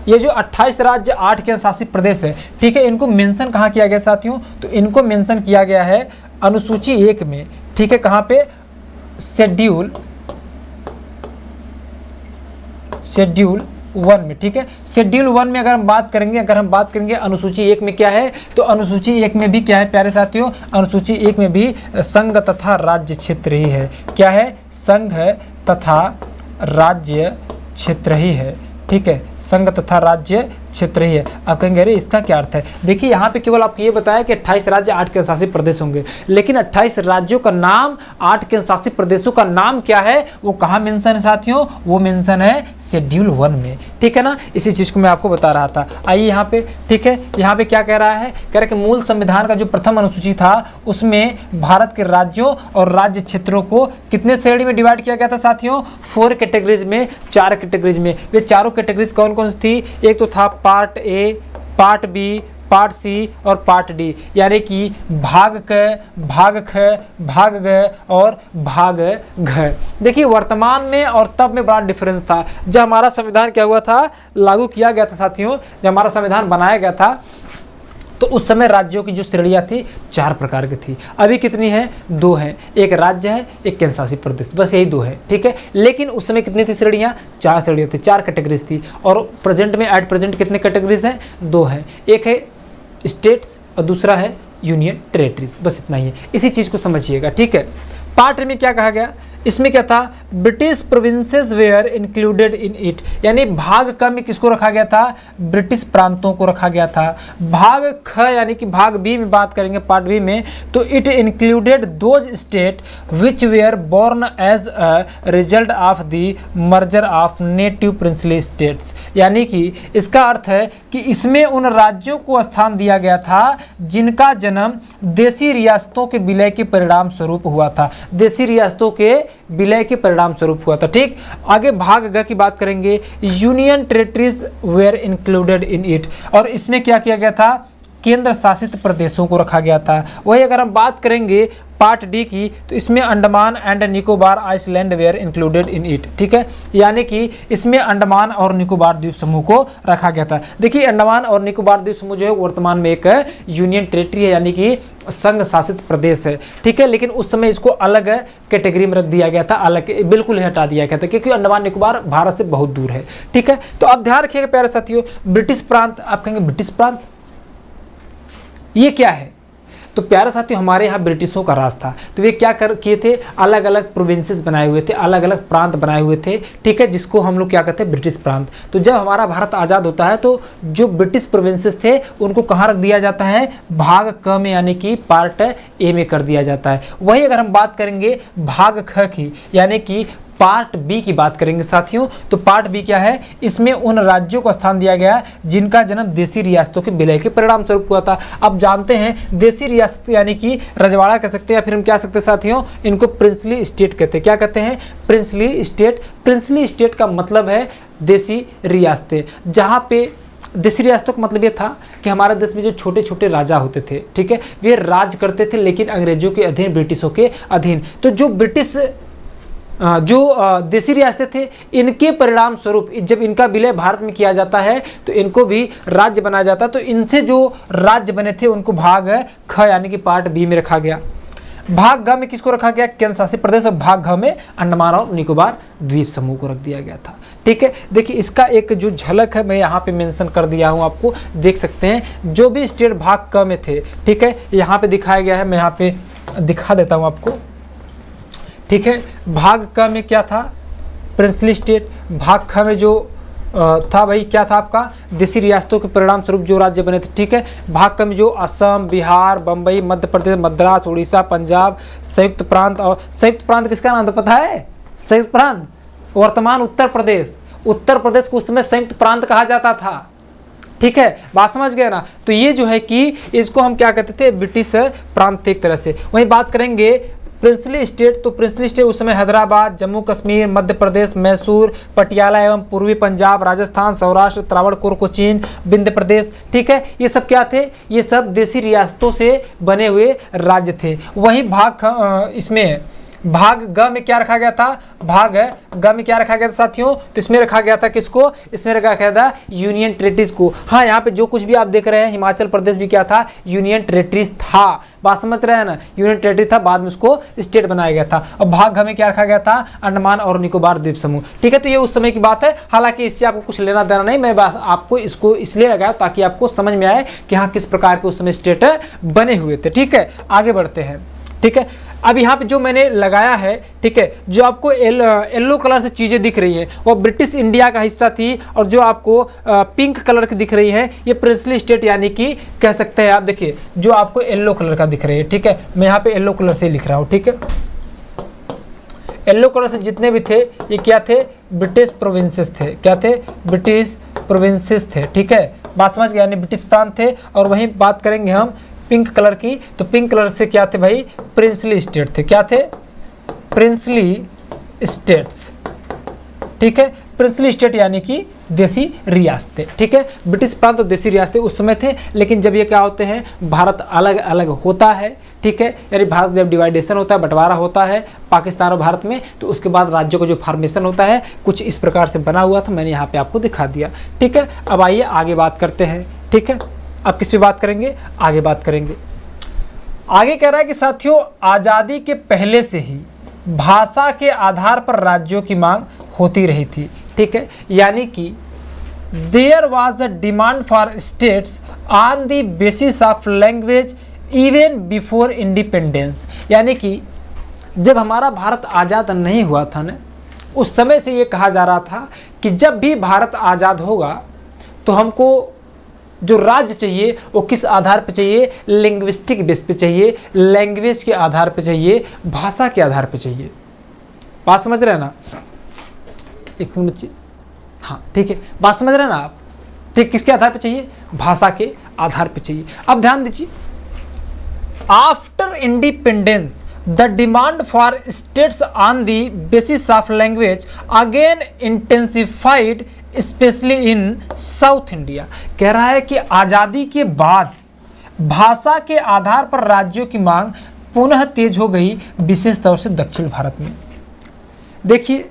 ये जो 28 राज्य 8 केंद्र शासित प्रदेश है, ठीक है, इनको मेंशन कहाँ किया गया साथियों? तो इनको मेंशन किया गया है अनुसूची 1 में, ठीक है। कहाँ पे? शेड्यूल 1 में, ठीक है। शेड्यूल 1 में अगर हम बात करेंगे अनुसूची 1 में क्या है, तो अनुसूची 1 में भी क्या है प्यारे साथियों? अनुसूची 1 में भी संघ तथा राज्य क्षेत्र ही है। क्या है? संघ तथा राज्य क्षेत्र ही है, ठीक है। संघ तथा राज्य क्षेत्र ही है। आप कहेंगे अरे इसका क्या अर्थ है? देखिए, यहाँ पे केवल आपको ये बताया कि 28 राज्य 8 केंद्र शासित प्रदेश होंगे, लेकिन 28 राज्यों का नाम, 8 केंद्र शासित प्रदेशों का नाम क्या है, वो कहाँ मेंशन है साथियों? वो मेंशन है शेड्यूल 1 में, ठीक है ना। इसी चीज़ को मैं आपको बता रहा था। आइए यहाँ पे, ठीक है, यहाँ पे क्या कह रहा है? कह रहा है कि मूल संविधान का जो प्रथम अनुसूची था उसमें भारत के राज्यों और राज्य क्षेत्रों को कितने श्रेणी में डिवाइड किया गया था साथियों? 4 कैटेगरीज में, 4 कैटेगरीज में। वे चारों कैटेगरीज कौन कौन सी थी? एक तो था part A, part B, part C और पार्ट डी, यानी कि भाग क, भाग ख, भाग ग और भाग घ। देखिए, वर्तमान में और तब में बड़ा डिफरेंस था। जब हमारा संविधान क्या हुआ था? लागू किया गया था साथियों, जब हमारा संविधान बनाया गया था, तो उस समय राज्यों की जो श्रेणियाँ थी 4 प्रकार की थी। अभी कितनी है? 2 हैं। एक राज्य है, एक केंद्र शासित प्रदेश, बस यही 2 है, ठीक है। लेकिन उस समय कितनी थी श्रेणियाँ? 4 श्रेणियाँ थी, 4 कैटेगरीज थी। और प्रेजेंट में, एट प्रेजेंट कितने कैटेगरीज हैं? 2 हैं। एक है स्टेट्स और दूसरा है यूनियन टेरिटरीज, बस इतना ही है। इसी चीज़ को समझिएगा, ठीक है। पार्ट में क्या कहा गया? इसमें क्या था, British provinces were included in it, यानी भाग क में किसको रखा गया था, ब्रिटिश प्रांतों को रखा गया था। भाग ख यानी कि भाग बी में बात करेंगे, पार्ट बी में, तो it included those state which were born as a result of the merger of native princely states, यानी कि इसका अर्थ है कि इसमें उन राज्यों को स्थान दिया गया था जिनका जन्म देसी रियासतों के विलय के परिणाम स्वरूप हुआ था, देसी रियासतों के विलय के परिणाम स्वरूप हुआ था। ठीक, आगे भाग ग की बात करेंगे, union territories were included in it, और इसमें क्या किया गया था, केंद्र शासित प्रदेशों को रखा गया था। वही अगर हम बात करेंगे पार्ट डी की, तो इसमें Andaman and Nicobar island were included in it, ठीक है, यानी कि इसमें अंडमान और निकोबार द्वीप समूह को रखा गया था। देखिए अंडमान और निकोबार द्वीप समूह जो है वर्तमान में एक यूनियन टेरिटरी है, यानी कि संघ शासित प्रदेश है, ठीक है, लेकिन उस समय इसको अलग कैटेगरी में रख दिया गया था, अलग बिल्कुल ही हटा दिया गया था, क्योंकि अंडमान निकोबार भारत से बहुत दूर है। ठीक है, तो आप ध्यान रखिएगा प्यारे साथियों, ब्रिटिश प्रांत, आप कहेंगे ब्रिटिश प्रांत ये क्या है, तो प्यारे साथियों हमारे यहाँ ब्रिटिशों का राज था, तो वे क्या किए थे, अलग अलग प्रोविंसेस बनाए हुए थे, अलग अलग प्रांत बनाए हुए थे, ठीक है, जिसको हम लोग क्या कहते हैं, ब्रिटिश प्रांत। तो जब हमारा भारत आज़ाद होता है तो जो ब्रिटिश प्रोविंसेस थे उनको कहाँ रख दिया जाता है, भाग क में, यानी कि पार्ट ए में कर दिया जाता है। वही अगर हम बात करेंगे भाग ख की, यानी कि पार्ट बी की बात करेंगे साथियों, तो पार्ट बी क्या है, इसमें उन राज्यों को स्थान दिया गया जिनका जन्म देसी रियासतों के विलय के परिणाम स्वरूप हुआ था। अब जानते हैं देसी रियासत यानी कि रजवाड़ा कह सकते हैं, या फिर हम क्या सकते हैं साथियों, इनको प्रिंसली स्टेट कहते हैं। क्या कहते हैं, प्रिंसली स्टेट। प्रिंसली स्टेट का मतलब है देसी रियासतें, जहाँ पे देसी रियासतों का मतलब ये था कि हमारे देश में जो छोटे छोटे राजा होते थे, ठीक है, वे राज करते थे लेकिन अंग्रेजों के अधीन, ब्रिटिशों के अधीन। तो जो ब्रिटिश देसी रियासतें थे, इनके परिणाम स्वरूप जब इनका विलय भारत में किया जाता है तो इनको भी राज्य बनाया जाता है। तो इनसे जो राज्य बने थे उनको भाग ख यानी कि पार्ट बी में रखा गया। भाग ग में किसको रखा गया, केंद्र शासित प्रदेश, और भाग घ में अंडमान और निकोबार द्वीप समूह को रख दिया गया था। ठीक है, देखिए इसका एक जो झलक है मैं यहाँ पे मेंशन कर दिया हूँ, आपको देख सकते हैं जो भी स्टेट भाग क में थे, ठीक है, यहाँ पे दिखाया गया है, मैं यहाँ पे दिखा देता हूँ आपको। ठीक है, भाग क में क्या था, प्रिंसली स्टेट। भाग ख में जो था भाई क्या था आपका, देसी रियासतों के परिणाम स्वरूप जो राज्य बने थे। ठीक है, भाग क में जो असम, बिहार, बम्बई, मध्य प्रदेश, मद्रास, उड़ीसा, पंजाब, संयुक्त प्रांत, और संयुक्त प्रांत किसका नाम था पता है, संयुक्त प्रांत वर्तमान उत्तर प्रदेश, उत्तर प्रदेश को उस समय संयुक्त प्रांत कहा जाता था। ठीक है, बात समझ गए ना। तो ये जो है कि इसको हम क्या कहते थे, ब्रिटिश प्रांत थे एक तरह से। वहीं बात करेंगे प्रिंसली स्टेट, तो प्रिंसली स्टेट उस समय हैदराबाद, जम्मू कश्मीर, मध्य प्रदेश, मैसूर, पटियाला एवं पूर्वी पंजाब, राजस्थान, सौराष्ट्र, त्रावणकोर, कोचीन, विंध्य प्रदेश, ठीक है, ये सब क्या थे, ये सब देसी रियासतों से बने हुए राज्य थे। वहीं भाग इसमें भाग ग में क्या रखा गया था, भाग ग में क्या रखा गया था साथियों, तो इसमें रखा गया था किसको, इसमें रखा गया था यूनियन टेरिटरीज को। हाँ, यहाँ पे जो कुछ भी आप देख रहे हैं, हिमाचल प्रदेश भी क्या था, यूनियन टेरिटरीज था, बात समझ रहे हैं ना, यूनियन टेरिटरी था, बाद में उसको स्टेट बनाया गया था। और भाग घ में क्या रखा गया था, अंडमान और निकोबार द्वीप समूह। ठीक है, तो ये उस समय की बात है, हालांकि इससे आपको कुछ लेना देना नहीं, मैं आपको इसको इसलिए लगाया ताकि आपको समझ में आए कि हाँ किस प्रकार के उस समय स्टेट बने हुए थे। ठीक है, आगे बढ़ते हैं। ठीक है, अब यहाँ पे जो मैंने लगाया है, ठीक है, जो आपको येलो कलर से चीज़ें दिख रही हैं वो ब्रिटिश इंडिया का हिस्सा थी, और जो आपको पिंक कलर की दिख रही है ये प्रिंसली स्टेट यानी कि कह सकते हैं आप, देखिए जो आपको येलो कलर का दिख रही है। ठीक है, मैं यहाँ पे येलो कलर से लिख रहा हूँ। ठीक है, येलो कलर से जितने भी थे ये क्या थे, ब्रिटिश प्रोविंसेस थे। क्या थे, ब्रिटिश प्रोविंसेस थे। ठीक है, बात समझ गए, यानी ब्रिटिश प्रांत थे। और वहीं बात करेंगे हम पिंक कलर की, तो पिंक कलर से क्या थे भाई, प्रिंसली स्टेट थे। क्या थे, प्रिंसली स्टेट्स। ठीक है, प्रिंसली स्टेट यानी कि देसी रियासतें। ठीक है, ब्रिटिश प्रांत और देसी रियासतें उस समय थे, लेकिन जब ये क्या होते हैं, भारत अलग अलग होता है, ठीक है, यानी भारत जब डिवाइडेशन होता है, बंटवारा होता है पाकिस्तान और भारत में, तो उसके बाद राज्यों का जो फॉर्मेशन होता है कुछ इस प्रकार से बना हुआ था, मैंने यहाँ पे आपको दिखा दिया। ठीक है, अब आइए आगे बात करते हैं। ठीक है, अब किस पे बात करेंगे, आगे बात करेंगे। आगे कह रहा है कि साथियों आज़ादी के पहले से ही भाषा के आधार पर राज्यों की मांग होती रही थी। ठीक है, यानी कि there was a demand for states on the basis of language even before independence, यानी कि जब हमारा भारत आज़ाद नहीं हुआ था ना, उस समय से ये कहा जा रहा था कि जब भी भारत आज़ाद होगा तो हमको जो राज्य चाहिए वो किस आधार पर चाहिए, लिंग्विस्टिक बेस पे चाहिए, लैंग्वेज के आधार पे चाहिए, भाषा के आधार पे चाहिए। बात समझ रहे हैं ना? एक मिनट, हाँ ठीक है, बात समझ रहे हैं ना आप? ठीक, किसके आधार पे चाहिए? भाषा के आधार पे चाहिए। अब ध्यान दीजिए, after independence the demand for states on the basis of language again intensified specially in south India. कह रहा है कि आज़ादी के बाद भाषा के आधार पर राज्यों की मांग पुनः तेज हो गई, विशेष तौर से दक्षिण भारत में। देखिए,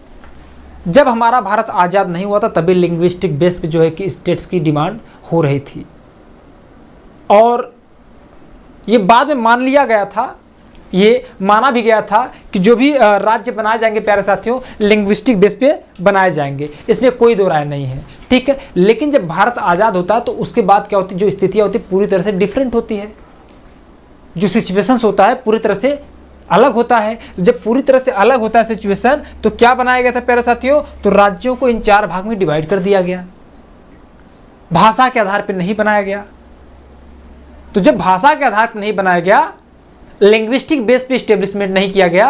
जब हमारा भारत आज़ाद नहीं हुआ था तभी लिंग्विस्टिक बेस पे जो है कि स्टेट्स की डिमांड हो रही थी, और ये बाद में मान लिया गया था, ये माना भी गया था कि जो भी राज्य बनाए जाएंगे प्यारे साथियों, लिंग्विस्टिक बेस पे बनाए जाएंगे, इसमें कोई दो राय नहीं है, ठीक है। लेकिन जब भारत आज़ाद होता है तो उसके बाद क्या होती है, जो स्थितियाँ होती है पूरी तरह से डिफरेंट होती है, जो सिचुएशंस होता है पूरी तरह से अलग होता है। तो जब पूरी तरह से अलग होता है सिचुएशन, तो क्या बनाया गया था प्यारे साथियों, तो राज्यों को इन 4 भाग में डिवाइड कर दिया गया, भाषा के आधार पर नहीं बनाया गया। तो जब भाषा के आधार पर नहीं बनाया गया, लिंग्विस्टिक बेस पे स्टेब्लिशमेंट नहीं किया गया,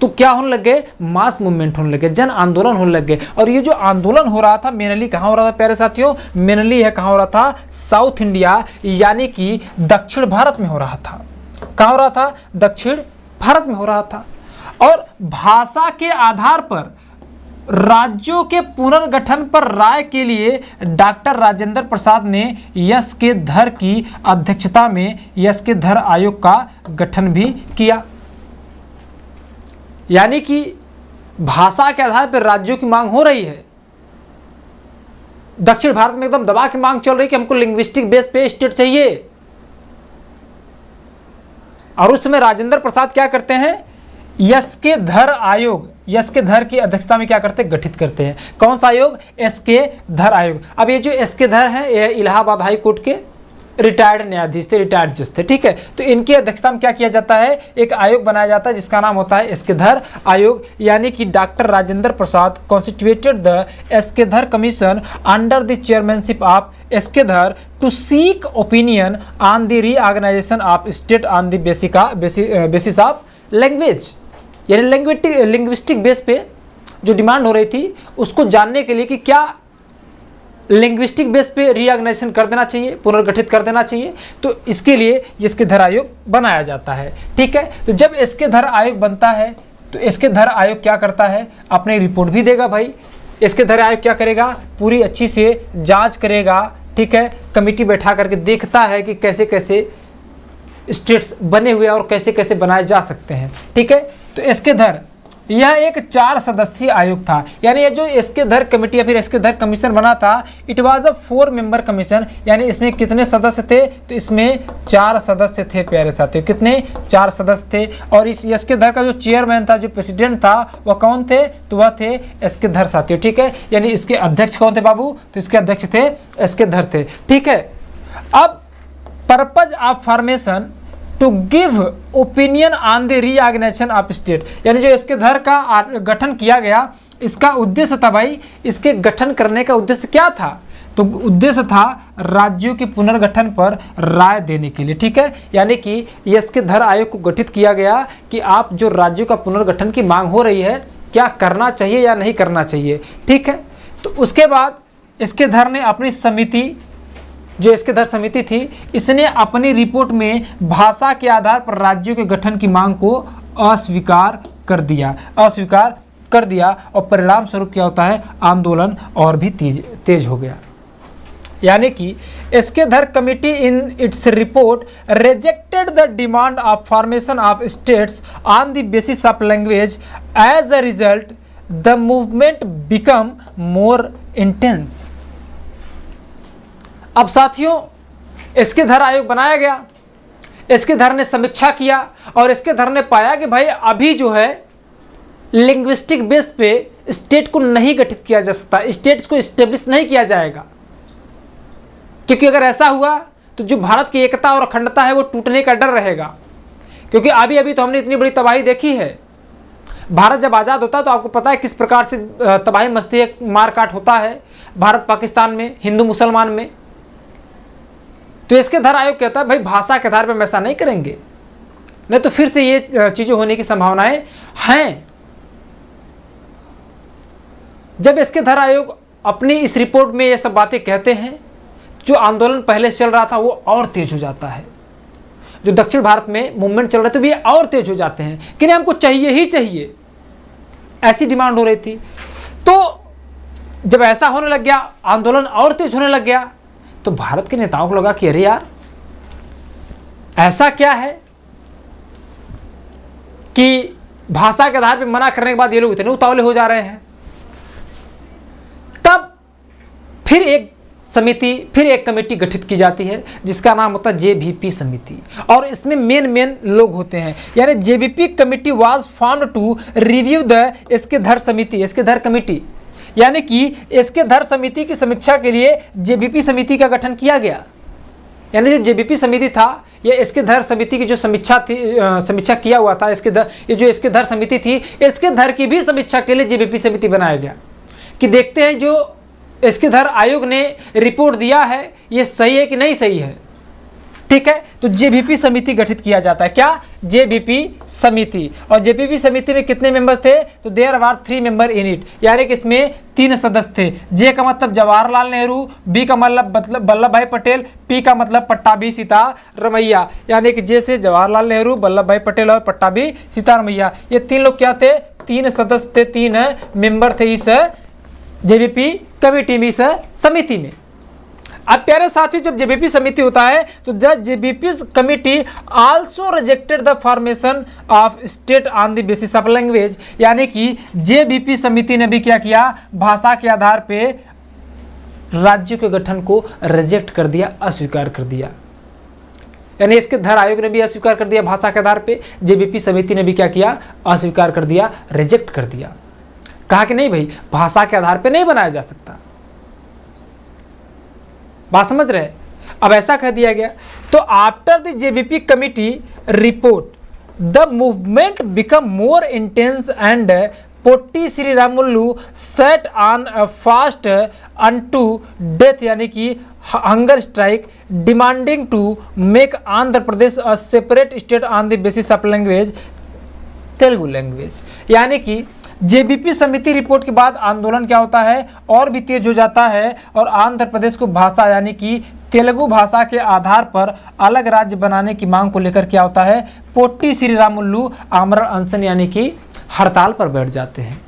तो क्या होने लग गए, मास मूवमेंट होने लगे, जन आंदोलन होने लग गए। और ये जो आंदोलन हो रहा था मेनली कहाँ हो रहा था प्यारे साथियों, मेनली है कहाँ हो रहा था, साउथ इंडिया यानी कि दक्षिण भारत में हो रहा था। कहाँ हो रहा था, दक्षिण भारत में हो रहा था। और भाषा के आधार पर राज्यों के पुनर्गठन पर राय के लिए डॉक्टर राजेंद्र प्रसाद ने एस के धर की अध्यक्षता में एस के धर आयोग का गठन भी किया। यानी कि भाषा के आधार पर राज्यों की मांग हो रही है, दक्षिण भारत में एकदम दबा के मांग चल रही कि हमको लिंग्विस्टिक बेस पे स्टेट चाहिए। और उस समय राजेंद्र प्रसाद क्या करते हैं, एस के धर आयोग, एस के धर की अध्यक्षता में क्या करते हैं, गठित करते हैं। कौन सा आयोग, एस के धर आयोग। अब ये जो एस के धर हैं, ये इलाहाबाद हाई कोर्ट के रिटायर्ड न्यायाधीश थे, रिटायर्ड जज थे, ठीक है। तो इनकी अध्यक्षता में क्या किया जाता है, एक आयोग बनाया जाता है जिसका नाम होता है एस के धर आयोग। यानी कि doctor Rajendra Prasad constituted the S K Dhar commission under the chairmanship of S K Dhar to seek opinion on the reorganisation of state on the basis of language. यानी लिंग्विस्टिक बेस पे जो डिमांड हो रही थी उसको जानने के लिए कि क्या लिंग्विस्टिक बेस पे रीऑर्गेनाइजेशन कर देना चाहिए, पुनर्गठित कर देना चाहिए, तो इसके लिए इसके धर आयोग बनाया जाता है, ठीक है। तो जब इसके धर आयोग बनता है तो इसके धर आयोग क्या करता है, अपनी रिपोर्ट भी देगा भाई। इसके धर आयोग क्या करेगा, पूरी अच्छी से जांच करेगा, ठीक है। कमेटी बैठा करके देखता है कि कैसे कैसे स्टेट्स बने हुए और कैसे कैसे बनाए जा सकते हैं, ठीक है। तो इसके धर यह एक 4 सदस्यीय आयोग था। यानी ये जो इसके धर कमेटी या फिर इसके धर कमीशन बना था, it was a 4 member commission. यानी इसमें कितने सदस्य थे, तो इसमें 4 सदस्य थे प्यारे साथियों। कितने, 4 सदस्य थे। और इस इसके धर का जो चेयरमैन था, जो प्रेसिडेंट था, वह कौन थे, तो वह थे इसके धर साथियों, ठीक है। यानी इसके अध्यक्ष कौन थे बाबू, तो इसके अध्यक्ष थे इसके धर थे, ठीक है। अब purpose of formation to give opinion on the reorganisation of state. यानी जो इसके धर का गठन किया गया, इसका उद्देश्य था भाई, इसके गठन करने का उद्देश्य क्या था, तो उद्देश्य था राज्यों के पुनर्गठन पर राय देने के लिए, ठीक है। यानी कि इसके धर आयोग को गठित किया गया कि आप जो राज्यों का पुनर्गठन की मांग हो रही है, क्या करना चाहिए या नहीं करना चाहिए, ठीक है। तो उसके बाद इसके धर ने अपनी समिति, जो इसके धर समिति थी, इसने अपनी रिपोर्ट में भाषा के आधार पर राज्यों के गठन की मांग को अस्वीकार कर दिया और परिणाम स्वरूप क्या होता है, आंदोलन और भी तेज हो गया। यानी कि इसके Dhar committee in its report rejected the demand of formation of states on the basis of language. As a result the movement become more intense. अब साथियों, इसके धर आयोग बनाया गया, इसके धर ने समीक्षा किया और इसके धर ने पाया कि भाई अभी जो है लिंग्विस्टिक बेस पे स्टेट को नहीं गठित किया जा सकता, स्टेट्स को स्टेब्लिश नहीं किया जाएगा, क्योंकि अगर ऐसा हुआ तो जो भारत की एकता और अखंडता है वो टूटने का डर रहेगा। क्योंकि अभी अभी तो हमने इतनी बड़ी तबाही देखी है, भारत जब आज़ाद होता है तो आपको पता है किस प्रकार से तबाही मस्ती मारकाट होता है भारत पाकिस्तान में, हिंदू मुसलमान में। तो इसके धर आयोग कहता है भाई भाषा के आधार पर हम ऐसा नहीं करेंगे, नहीं तो फिर से ये चीज़ें होने की संभावनाएं हैं। जब इसके धर आयोग अपनी इस रिपोर्ट में ये सब बातें कहते हैं, जो आंदोलन पहले चल रहा था वो और तेज हो जाता है। जो दक्षिण भारत में मूवमेंट चल रहे थे वो और तेज हो जाते हैं कि नहीं हमको चाहिए ही चाहिए, ऐसी डिमांड हो रही थी। तो जब ऐसा होने लग गया, आंदोलन और तेज होने लग गया, तो भारत के नेताओं को लगा कि अरे यार ऐसा क्या है कि भाषा के आधार पर मना करने के बाद ये लोग इतने उतावले हो जा रहे हैं। तब फिर एक कमेटी गठित की जाती है जिसका नाम होता है जेबीपी समिति, और इसमें मेन लोग होते हैं। यानी JBP committee was formed to review the इसके धर समिति, इसके धर कमिटी, यानी कि इसके धर समिति की समीक्षा के लिए जेबीपी समिति का गठन किया गया। यानी जो जेबीपी समिति था, ये इसके धर समिति की जो समीक्षा थी, समीक्षा किया हुआ था ये जो इसके धर समिति थी, इसके धर की भी समीक्षा के लिए जेबीपी समिति बनाया गया कि देखते हैं जो इसके धर आयोग ने रिपोर्ट दिया है ये सही है कि नहीं सही है। ठीक है, तो जेबीपी समिति गठित किया जाता है। क्या? जेबीपी समिति। और जेबीपी समिति में कितने मेंबर्स थे? तो there are 3 member in it, यानी कि इसमें 3 सदस्य थे। जे का मतलब जवाहरलाल नेहरू, बी का मतलब वल्लभ भाई पटेल, पी का मतलब पट्टाभी सीतारमैया, यानी कि जे से जवाहरलाल नेहरू, वल्लभ भाई पटेल और पट्टाभी सीतारमैया, ये 3 लोग क्या थे? 3 सदस्य थे, 3 मेंबर थे इस जेबीपी कमेटी में, इस समिति में। अब प्यारे साथियों, जब जेबीपी समिति होता है तो जब JBP committee also rejected the formation of state on the basis of language, यानी कि जेबीपी समिति ने भी क्या किया? भाषा के आधार पे राज्यों के गठन को रिजेक्ट कर दिया, अस्वीकार कर दिया। यानी इसके धर आयोग ने भी अस्वीकार कर दिया भाषा के आधार पे, जेबीपी समिति ने भी क्या किया? अस्वीकार कर दिया, रिजेक्ट कर दिया। कहा कि नहीं भाई, भाषा के आधार पे नहीं बनाया जा सकता। बात समझ रहे? अब ऐसा कह दिया गया। तो after the JBP committee report the movement become more intense and Potti Sriramulu set on a fast unto death, यानी कि hunger strike demanding to make Andhra Pradesh a separate state on the basis of language, Telugu language. यानी कि JBP समिति report के बाद आंदोलन क्या होता है? और भी तेज हो जाता है, और आंध्र प्रदेश को भाषा यानी कि तेलुगु भाषा के आधार पर अलग राज्य बनाने की मांग को लेकर क्या होता है? पोट्टी श्रीरामुलु आमरण अनशन यानी कि हड़ताल पर बैठ जाते हैं।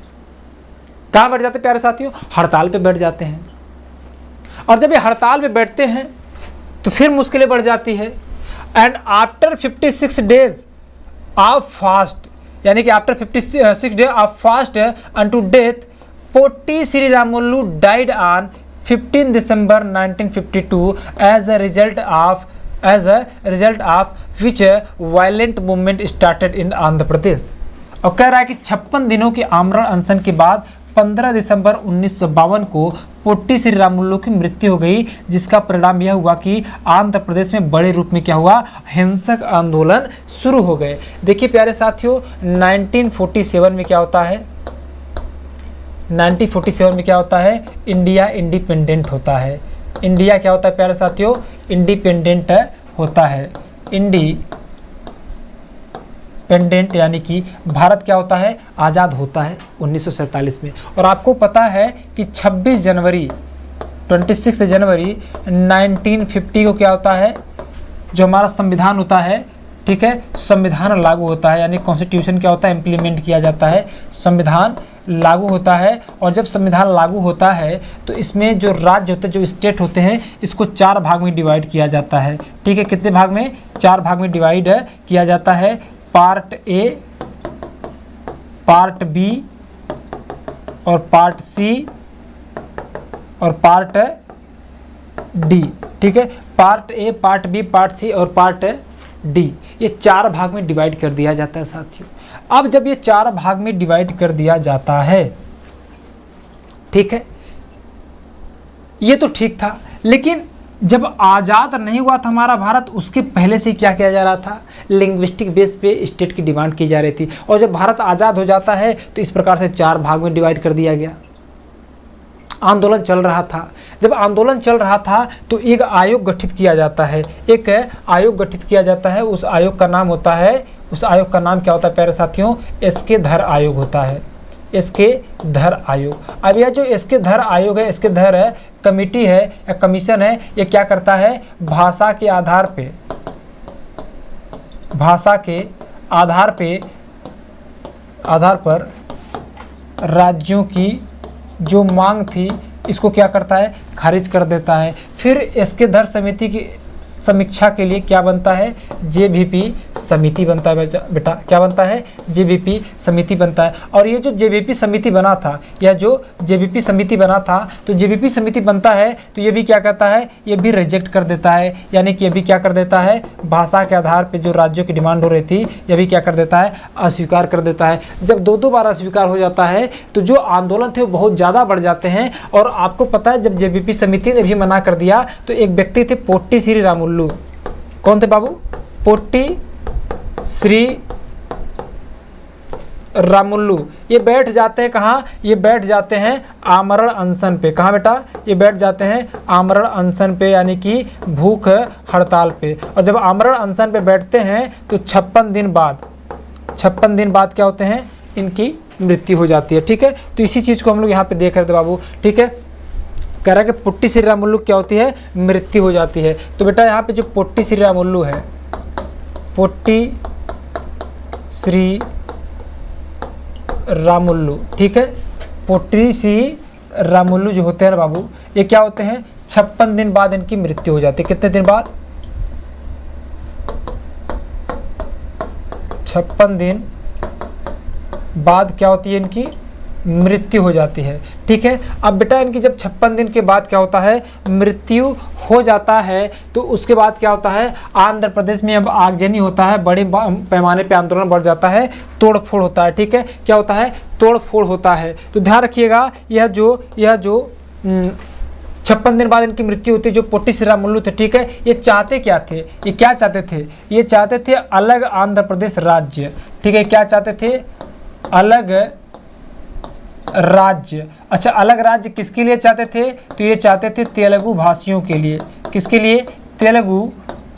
कहाँ बैठ जाते हैं प्यारे साथियों? हड़ताल पे बैठ जाते हैं। और जब ये हड़ताल पे बैठते हैं तो फिर मुश्किलें बढ़ जाती है। And after 56 days of fast, यानी कि after 56 day of fast unto death, Potti Sriramulu died on 15 December 1952 as a result of which violent movement started in Andhra Pradesh. और कह रहा है कि 56 दिनों के आमरण अनशन के बाद 15 दिसंबर 1952 को पोट्टी श्रीरामुलु की मृत्यु हो गई, जिसका परिणाम यह हुआ कि आंध्र प्रदेश में बड़े रूप में क्या हुआ? हिंसक आंदोलन शुरू हो गए। देखिए प्यारे साथियों, 1947 में क्या होता है? 1947 में क्या होता है? इंडिया इंडिपेंडेंट होता है। इंडिया क्या होता है प्यारे साथियों? इंडिपेंडेंट होता है। इंडिपेंडेंट यानी कि भारत क्या होता है? आज़ाद होता है 1947 में। और आपको पता है कि 26 जनवरी 1950 को क्या होता है? जो हमारा संविधान होता है, ठीक है, संविधान लागू होता है, यानी कॉन्स्टिट्यूशन क्या होता है? इम्प्लीमेंट किया जाता है, संविधान लागू होता है। और जब संविधान लागू होता है तो इसमें जो राज्य होते हैं, जो स्टेट होते हैं, इसको 4 भाग में डिवाइड किया जाता है। ठीक है, कितने भाग में? 4 भाग में डिवाइड किया जाता है। पार्ट ए, पार्ट बी और पार्ट सी और पार्ट डी। ठीक है, part A, part B, part C और पार्ट डी, ये 4 भाग में डिवाइड कर दिया जाता है साथियों। अब जब ये 4 भाग में डिवाइड कर दिया जाता है, ठीक है, ये तो ठीक था, लेकिन जब आज़ाद नहीं हुआ था हमारा भारत, उसके पहले से क्या किया जा रहा था, लिंग्विस्टिक बेस पे स्टेट की डिमांड की जा रही थी। और जब भारत आज़ाद हो जाता है तो इस प्रकार से 4 भाग में डिवाइड कर दिया गया। आंदोलन चल रहा था, जब आंदोलन चल रहा था तो एक आयोग गठित किया जाता है, एक आयोग गठित किया जाता है। उस आयोग का नाम होता है, उस आयोग का नाम क्या होता है प्यारे साथियों, एस.के. धर आयोग होता है, एस.के. धर आयोग। अब यह जो एस.के. धर आयोग है, एस.के. धर कमिटी है या कमीशन है, ये क्या करता है, भाषा के आधार पे, भाषा के आधार पर राज्यों की जो मांग थी इसको क्या करता है, खारिज कर देता है। फिर एस.के. धर समिति की समीक्षा के लिए क्या बनता है, जेबीपी समिति बनता है बेटा, क्या बनता है, जेबीपी समिति बनता है। और ये जो जेबीपी समिति बना था, यह जो जेबीपी समिति बना था, तो जेबीपी समिति बनता है तो ये भी क्या करता है, ये भी रिजेक्ट कर देता है, यानी कि ये भी क्या कर देता है, भाषा के आधार पर जो राज्यों की डिमांड हो रही थी यह भी क्या कर देता है, अस्वीकार कर देता है। जब 2 बार अस्वीकार हो जाता है तो जो आंदोलन थे वो बहुत ज़्यादा बढ़ जाते हैं। और आपको पता है जब जेबीपी समिति ने भी मना कर दिया तो एक व्यक्ति थे पोट्टी श्री रामुलु। कौन थे बाबू, पोट्टी श्री रामुलु। ये बैठ जाते हैं कहाँ, ये बैठ जाते हैं आमरण अनशन पे। कहाँ बेटा, ये बैठ जाते हैं आमरण अनशन पे, यानी कि भूख हड़ताल पे। और जब आमरण अनशन पे बैठते हैं तो 56 दिन बाद क्या होते हैं, इनकी मृत्यु हो जाती है। ठीक है, तो इसी चीज़ को हम लोग यहाँ पे देख रहे थे बाबू। ठीक है, कह रहा है कि पोट्टी श्री रामुलु क्या होती है, मृत्यु हो जाती है। तो बेटा यहाँ पे जो पोट्टी श्री रामुलु है, पोट्टी श्री रामुलु, ठीक है, पोट्टी श्री रामुलु जो होते हैं ना बाबू, ये क्या होते हैं, 56 दिन बाद इनकी मृत्यु हो जाती है। कितने दिन बाद, 56 दिन बाद क्या होती है, इनकी मृत्यु हो जाती है। ठीक है, अब बेटा इनकी जब 56 दिन के बाद क्या होता है, मृत्यु हो जाता है, तो उसके बाद क्या होता है, आंध्र प्रदेश में अब आगजनी होता है, बड़े पैमाने पे आंदोलन बढ़ जाता है, तोड़फोड़ होता है। ठीक है, क्या होता है, तोड़फोड़ होता है। तो ध्यान रखिएगा, यह जो 56 दिन बाद इनकी मृत्यु होती है, जो पोट्टी श्री रामुलु थे। ठीक है, ये चाहते क्या थे, ये क्या चाहते थे, ये चाहते थे अलग आंध्र प्रदेश राज्य। ठीक है, क्या चाहते थे, अलग राज्य। अच्छा, अलग राज्य किसके लिए चाहते थे, तो ये चाहते थे तेलुगु भाषियों के लिए। किसके लिए, तेलुगु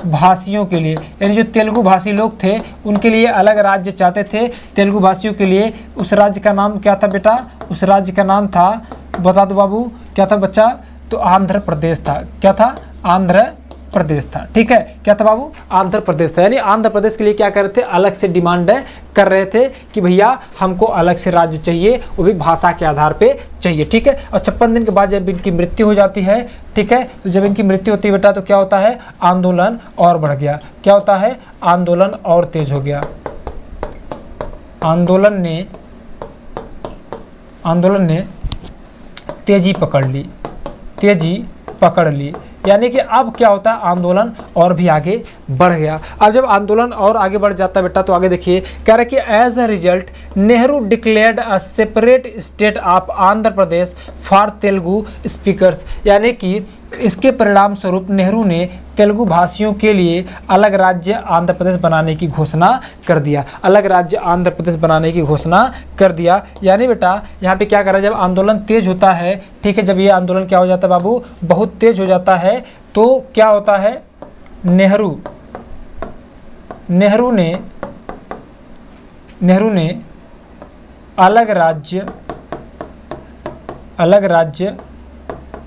भाषियों के लिए, यानी जो तेलुगु भाषी लोग थे उनके लिए अलग राज्य चाहते थे, तेलुगु भाषियों के लिए। उस राज्य का नाम क्या था बेटा, उस राज्य का नाम था, बता दो बाबू, क्या था बच्चा, तो आंध्र प्रदेश था। क्या था, आंध्र प्रदेश था। ठीक है, क्या था बाबू, आंध्र प्रदेश था। यानी आंध्र प्रदेश के लिए क्या कर रहे थे, अलग से डिमांड कर रहे थे कि भैया हमको अलग से राज्य चाहिए, वो भी भाषा के आधार पे चाहिए। ठीक है, और 56 दिन के बाद जब इनकी मृत्यु हो जाती है, ठीक है, तो जब इनकी मृत्यु होती है बेटा तो क्या होता है, आंदोलन और बढ़ गया। क्या होता है, आंदोलन और तेज हो गया। आंदोलन ने तेजी पकड़ ली, यानी कि अब क्या होता है, आंदोलन और भी आगे बढ़ गया। अब जब आंदोलन और आगे बढ़ जाता है बेटा तो आगे देखिए, कह रहा है कि as a result Nehru declared a separate state of Andhra Pradesh for Telugu speakers, यानी कि इसके परिणाम स्वरूप नेहरू ने तेलुगु भाषियों के लिए अलग राज्य आंध्र प्रदेश बनाने की घोषणा कर दिया। अलग राज्य आंध्र प्रदेश बनाने की घोषणा कर दिया। यानी बेटा यहाँ पे क्या कर रहा है, जब आंदोलन तेज होता है, ठीक है, जब ये आंदोलन क्या हो जाता है बाबू, बहुत तेज हो जाता है, तो क्या होता है, नेहरू ने अलग राज्य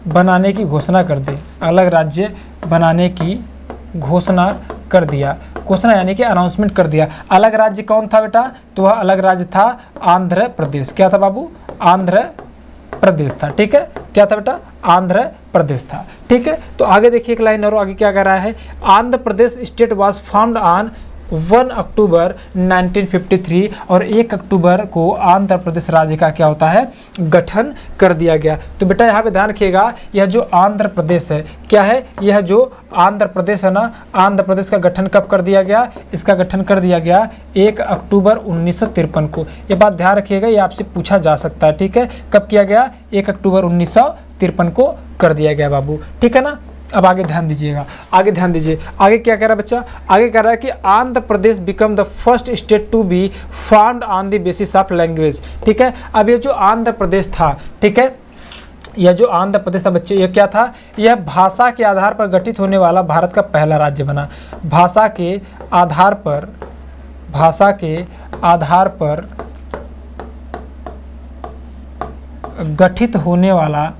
बनाने की घोषणा कर दी। अलग राज्य बनाने की घोषणा कर दिया। घोषणा यानी कि अनाउंसमेंट कर दिया। अलग राज्य कौन था बेटा, तो वह अलग राज्य था आंध्र प्रदेश। क्या था बाबू, आंध्र प्रदेश था। ठीक है, क्या था बेटा, आंध्र प्रदेश था। ठीक है, तो आगे देखिए एक लाइन और आगे क्या कर रहा है, Andhra Pradesh state was formed on 1 अक्टूबर 1953 और 1 अक्टूबर को आंध्र प्रदेश राज्य का क्या होता है, गठन कर दिया गया। तो बेटा यहाँ पे ध्यान रखिएगा, यह जो आंध्र प्रदेश है क्या है, यह जो आंध्र प्रदेश है ना, आंध्र प्रदेश का गठन कब कर दिया गया, इसका गठन कर दिया गया 1 अक्टूबर 1953 को। ये बात ध्यान रखिएगा, ये आपसे पूछा जा सकता है। ठीक है, कब किया गया, 1 अक्टूबर 1953 को कर दिया गया बाबू। ठीक है ना, अब आगे ध्यान दीजिएगा, आगे ध्यान दीजिए, आगे क्या कह रहा है बच्चा, आगे कह रहा है कि Andhra Pradesh become the first state to be formed on the basis of language. ठीक है, अब ये जो आंध्र प्रदेश था, ठीक है, यह जो आंध्र प्रदेश था बच्चे, यह क्या था, यह भाषा के आधार पर गठित होने वाला भारत का पहला राज्य बना। भाषा के आधार पर, भाषा के आधार पर गठित होने वाला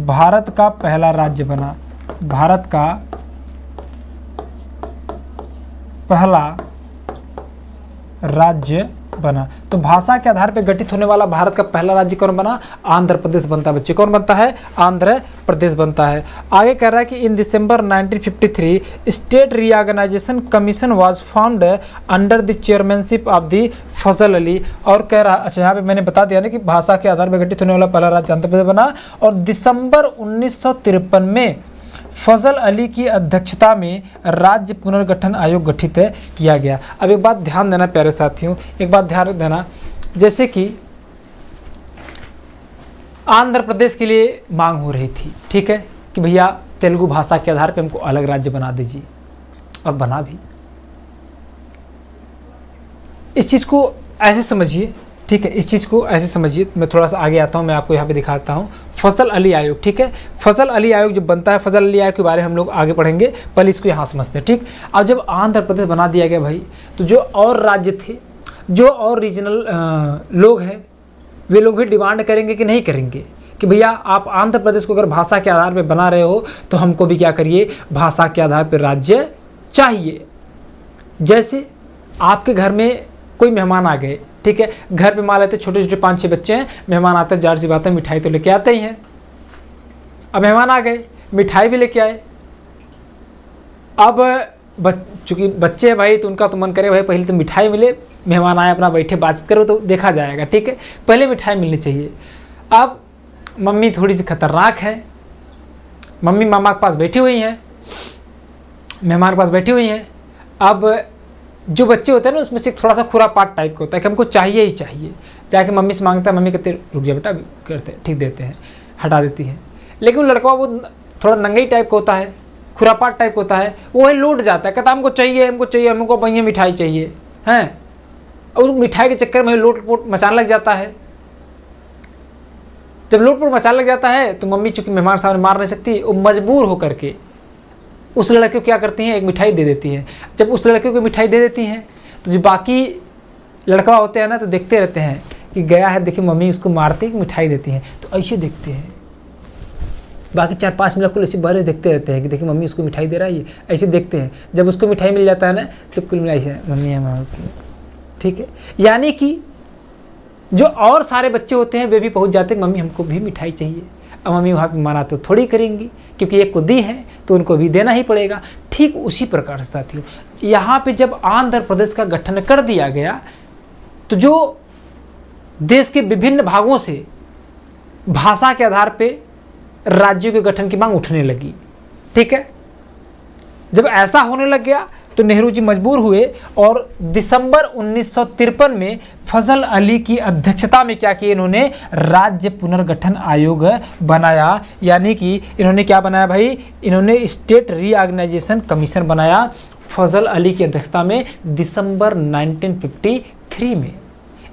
भारत का पहला राज्य बना, भारत का पहला राज्य बना। तो भाषा के आधार पर गठित होने वाला भारत का पहला राज्य कौन बना, आंध्र प्रदेश बनता है बच्चे। कौन बनता है, आंध्र प्रदेश बनता है। आगे कह रहा है कि in December 1953 state reorganisation commission was formed under the chairmanship of the Fazal Ali. और कह रहा, अच्छा यहाँ पे मैंने बता दिया ना कि भाषा के आधार पर गठित होने वाला पहला राज्य आंध्र प्रदेश बना, और दिसंबर 1953 में फजल अली की अध्यक्षता में राज्य पुनर्गठन आयोग गठित किया गया। अब एक बात ध्यान देना प्यारे साथियों, एक बात ध्यान देना, जैसे कि आंध्र प्रदेश के लिए मांग हो रही थी, ठीक है, कि भैया तेलुगु भाषा के आधार पर हमको अलग राज्य बना दीजिए, और बना भी। इस चीज़ को ऐसे समझिए, ठीक है, इस चीज़ को ऐसे समझिए। मैं थोड़ा सा आगे आता हूँ, मैं आपको यहाँ पे दिखाता हूँ फजल अली आयोग। ठीक है, फजल अली आयोग जब बनता है, फजल अली आयोग के बारे में हम लोग आगे पढ़ेंगे, पहले इसको यहाँ समझते हैं। ठीक, अब जब आंध्र प्रदेश बना दिया गया भाई, तो जो और राज्य थे, जो और रीजनल लोग हैं, वे लोग भी डिमांड करेंगे कि नहीं करेंगे कि भैया आप आंध्र प्रदेश को अगर भाषा के आधार पर बना रहे हो तो हमको भी क्या करिए, भाषा के आधार पर राज्य चाहिए। जैसे आपके घर में कोई मेहमान आ गए, ठीक है, घर पे मान लेते छोटे छोटे 5-6 बच्चे हैं, मेहमान आते हैं, जाहिर सी बात है मिठाई तो लेके आते ही हैं। अब मेहमान आ गए, मिठाई भी लेके आए। अब चूँकि बच्चे हैं भाई, तो उनका तो मन करे भाई पहले तो मिठाई मिले, मेहमान आए अपना बैठे बातचीत करो तो देखा जाएगा, ठीक है, पहले मिठाई मिलनी चाहिए। अब मम्मी थोड़ी सी खतरनाक है, मम्मी मामा के पास बैठी हुई हैं, मेहमान के पास बैठी हुई हैं। अब जो बच्चे होते हैं ना, उसमें से थोड़ा सा खुरापात टाइप का होता है कि हमको चाहिए ही चाहिए, जाके मम्मी से मांगता है, मम्मी कहते रुक जा बेटा, करते ठीक देते हैं, हटा देती है। लेकिन वो लड़का वो थोड़ा नंगई टाइप का होता है, खुरापात टाइप का होता है, वो वही लौट जाता है, कहता हमको चाहिए, हमको चाहिए, हमको भैया मिठाई चाहिए हैं। और उस मिठाई के चक्कर में लोट पोट मचाने लग जाता है। जब लोट पोट मचाने लग जाता है तो मम्मी चूँकि मेहमान सामने मार नहीं सकती, वो मजबूर होकर के उस लड़के को क्या करती हैं, एक मिठाई दे देती हैं। जब उस लड़के को मिठाई दे देती हैं तो जो बाकी लड़का होते हैं ना, तो देखते रहते हैं कि गया है, देखिए मम्मी उसको मारती है कि मिठाई देती हैं, तो ऐसे देखते हैं। बाकी 4-5 मिनट को ऐसे बारे देखते रहते हैं कि देखिए मम्मी उसको मिठाई दे रहा है, ये ऐसे देखते हैं। जब उसको मिठाई मिल जाता है ना, तो कुल मिलाई से मम्मी है माँ की, ठीक है। यानी कि जो और सारे बच्चे होते हैं वे भी पहुँच जाते हैं, मम्मी हमको भी मिठाई चाहिए। अब मम्मी वहाँ पर माना तो थोड़ी करेंगी, क्योंकि एक को दी है तो उनको भी देना ही पड़ेगा। ठीक उसी प्रकार से साथियों, यहाँ पे जब आंध्र प्रदेश का गठन कर दिया गया, तो जो देश के विभिन्न भागों से भाषा के आधार पे राज्यों के गठन की मांग उठने लगी। ठीक है, जब ऐसा होने लग गया तो नेहरू जी मजबूर हुए और दिसंबर 1953 में फजल अली की अध्यक्षता में क्या किया, इन्होंने राज्य पुनर्गठन आयोग बनाया। यानी कि इन्होंने क्या बनाया भाई, इन्होंने स्टेट रीऑर्गेनाइजेशन कमीशन बनाया फजल अली की अध्यक्षता में दिसंबर 1953 में।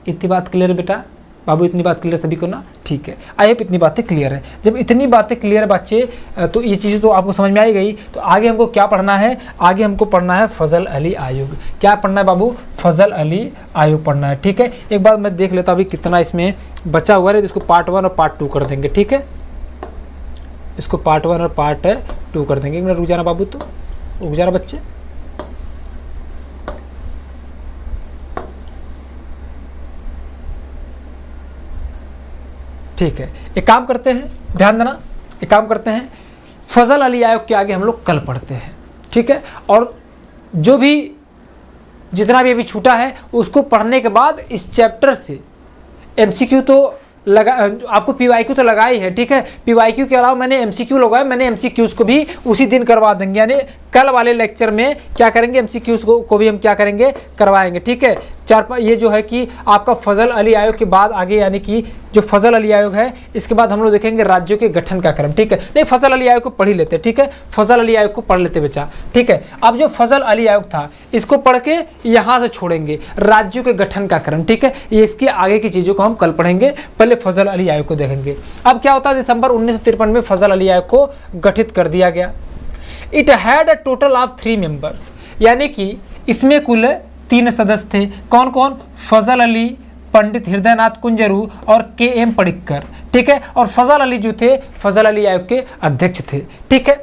इतनी बात क्लियर है बेटा बाबू, इतनी बात क्लियर सभी को ना, ठीक है। आई होप इतनी बातें क्लियर है। जब इतनी बातें क्लियर है बच्चे, तो ये चीज़ें तो आपको समझ में आई गई। तो आगे हमको क्या पढ़ना है, आगे हमको पढ़ना है फजल अली आयोग। क्या पढ़ना है बाबू, फजल अली आयोग पढ़ना है, ठीक है। एक बार मैं देख लेता अभी कितना इसमें बचा हुआ है, तो इसको पार्ट 1 और पार्ट 2 कर देंगे, ठीक है। इसको पार्ट 1 और पार्ट 2 कर देंगे। एक मिनट रुक जाना बाबू, तो रुक जाना बच्चे। ठीक है, एक काम करते हैं, ध्यान देना, एक काम करते हैं, फजल अली आयोग के आगे हम लोग कल पढ़ते हैं, ठीक है। और जो भी जितना भी अभी छूटा है उसको पढ़ने के बाद इस चैप्टर से एमसीक्यू तो लगा, आपको पीवाईक्यू तो लगा ही है, ठीक है। पीवाईक्यू के अलावा मैंने एमसीक्यू लगाया, मैंने एमसीक्यूज़ को भी उसी दिन करवा देंगे। यानी कल वाले लेक्चर में क्या करेंगे, एमसीक्यूज़ को भी हम क्या करेंगे, करवाएंगे, ठीक है। ये जो है कि आपका फजल अली आयोग के बाद आगे, यानी कि जो फजल अली आयोग है इसके बाद हम लोग देखेंगे राज्यों के गठन का क्रम। ठीक है, नहीं फजल अली आयोग को पढ़ ही लेते। ठीक है, फजल अली आयोग को पढ़ लेते बच्चा। ठीक है, अब जो फजल अली आयोग था इसको पढ़ के यहाँ से छोड़ेंगे राज्यों के गठन का क्रम। ठीक है, ये इसकी आगे की चीज़ों को हम कल पढ़ेंगे, पहले फजल अली आयोग को देखेंगे। अब क्या होता है, दिसंबर 1953 में फजल अली आयोग को गठित कर दिया गया। It had a total of 3 members, यानी कि इसमें कुल 3 सदस्य थे। कौन कौन? फजल अली, पंडित हृदयनाथ कुंजरू और के.एम. पडिक्कर। ठीक है, और फजल अली जो थे फजल अली आयोग के अध्यक्ष थे। ठीक है,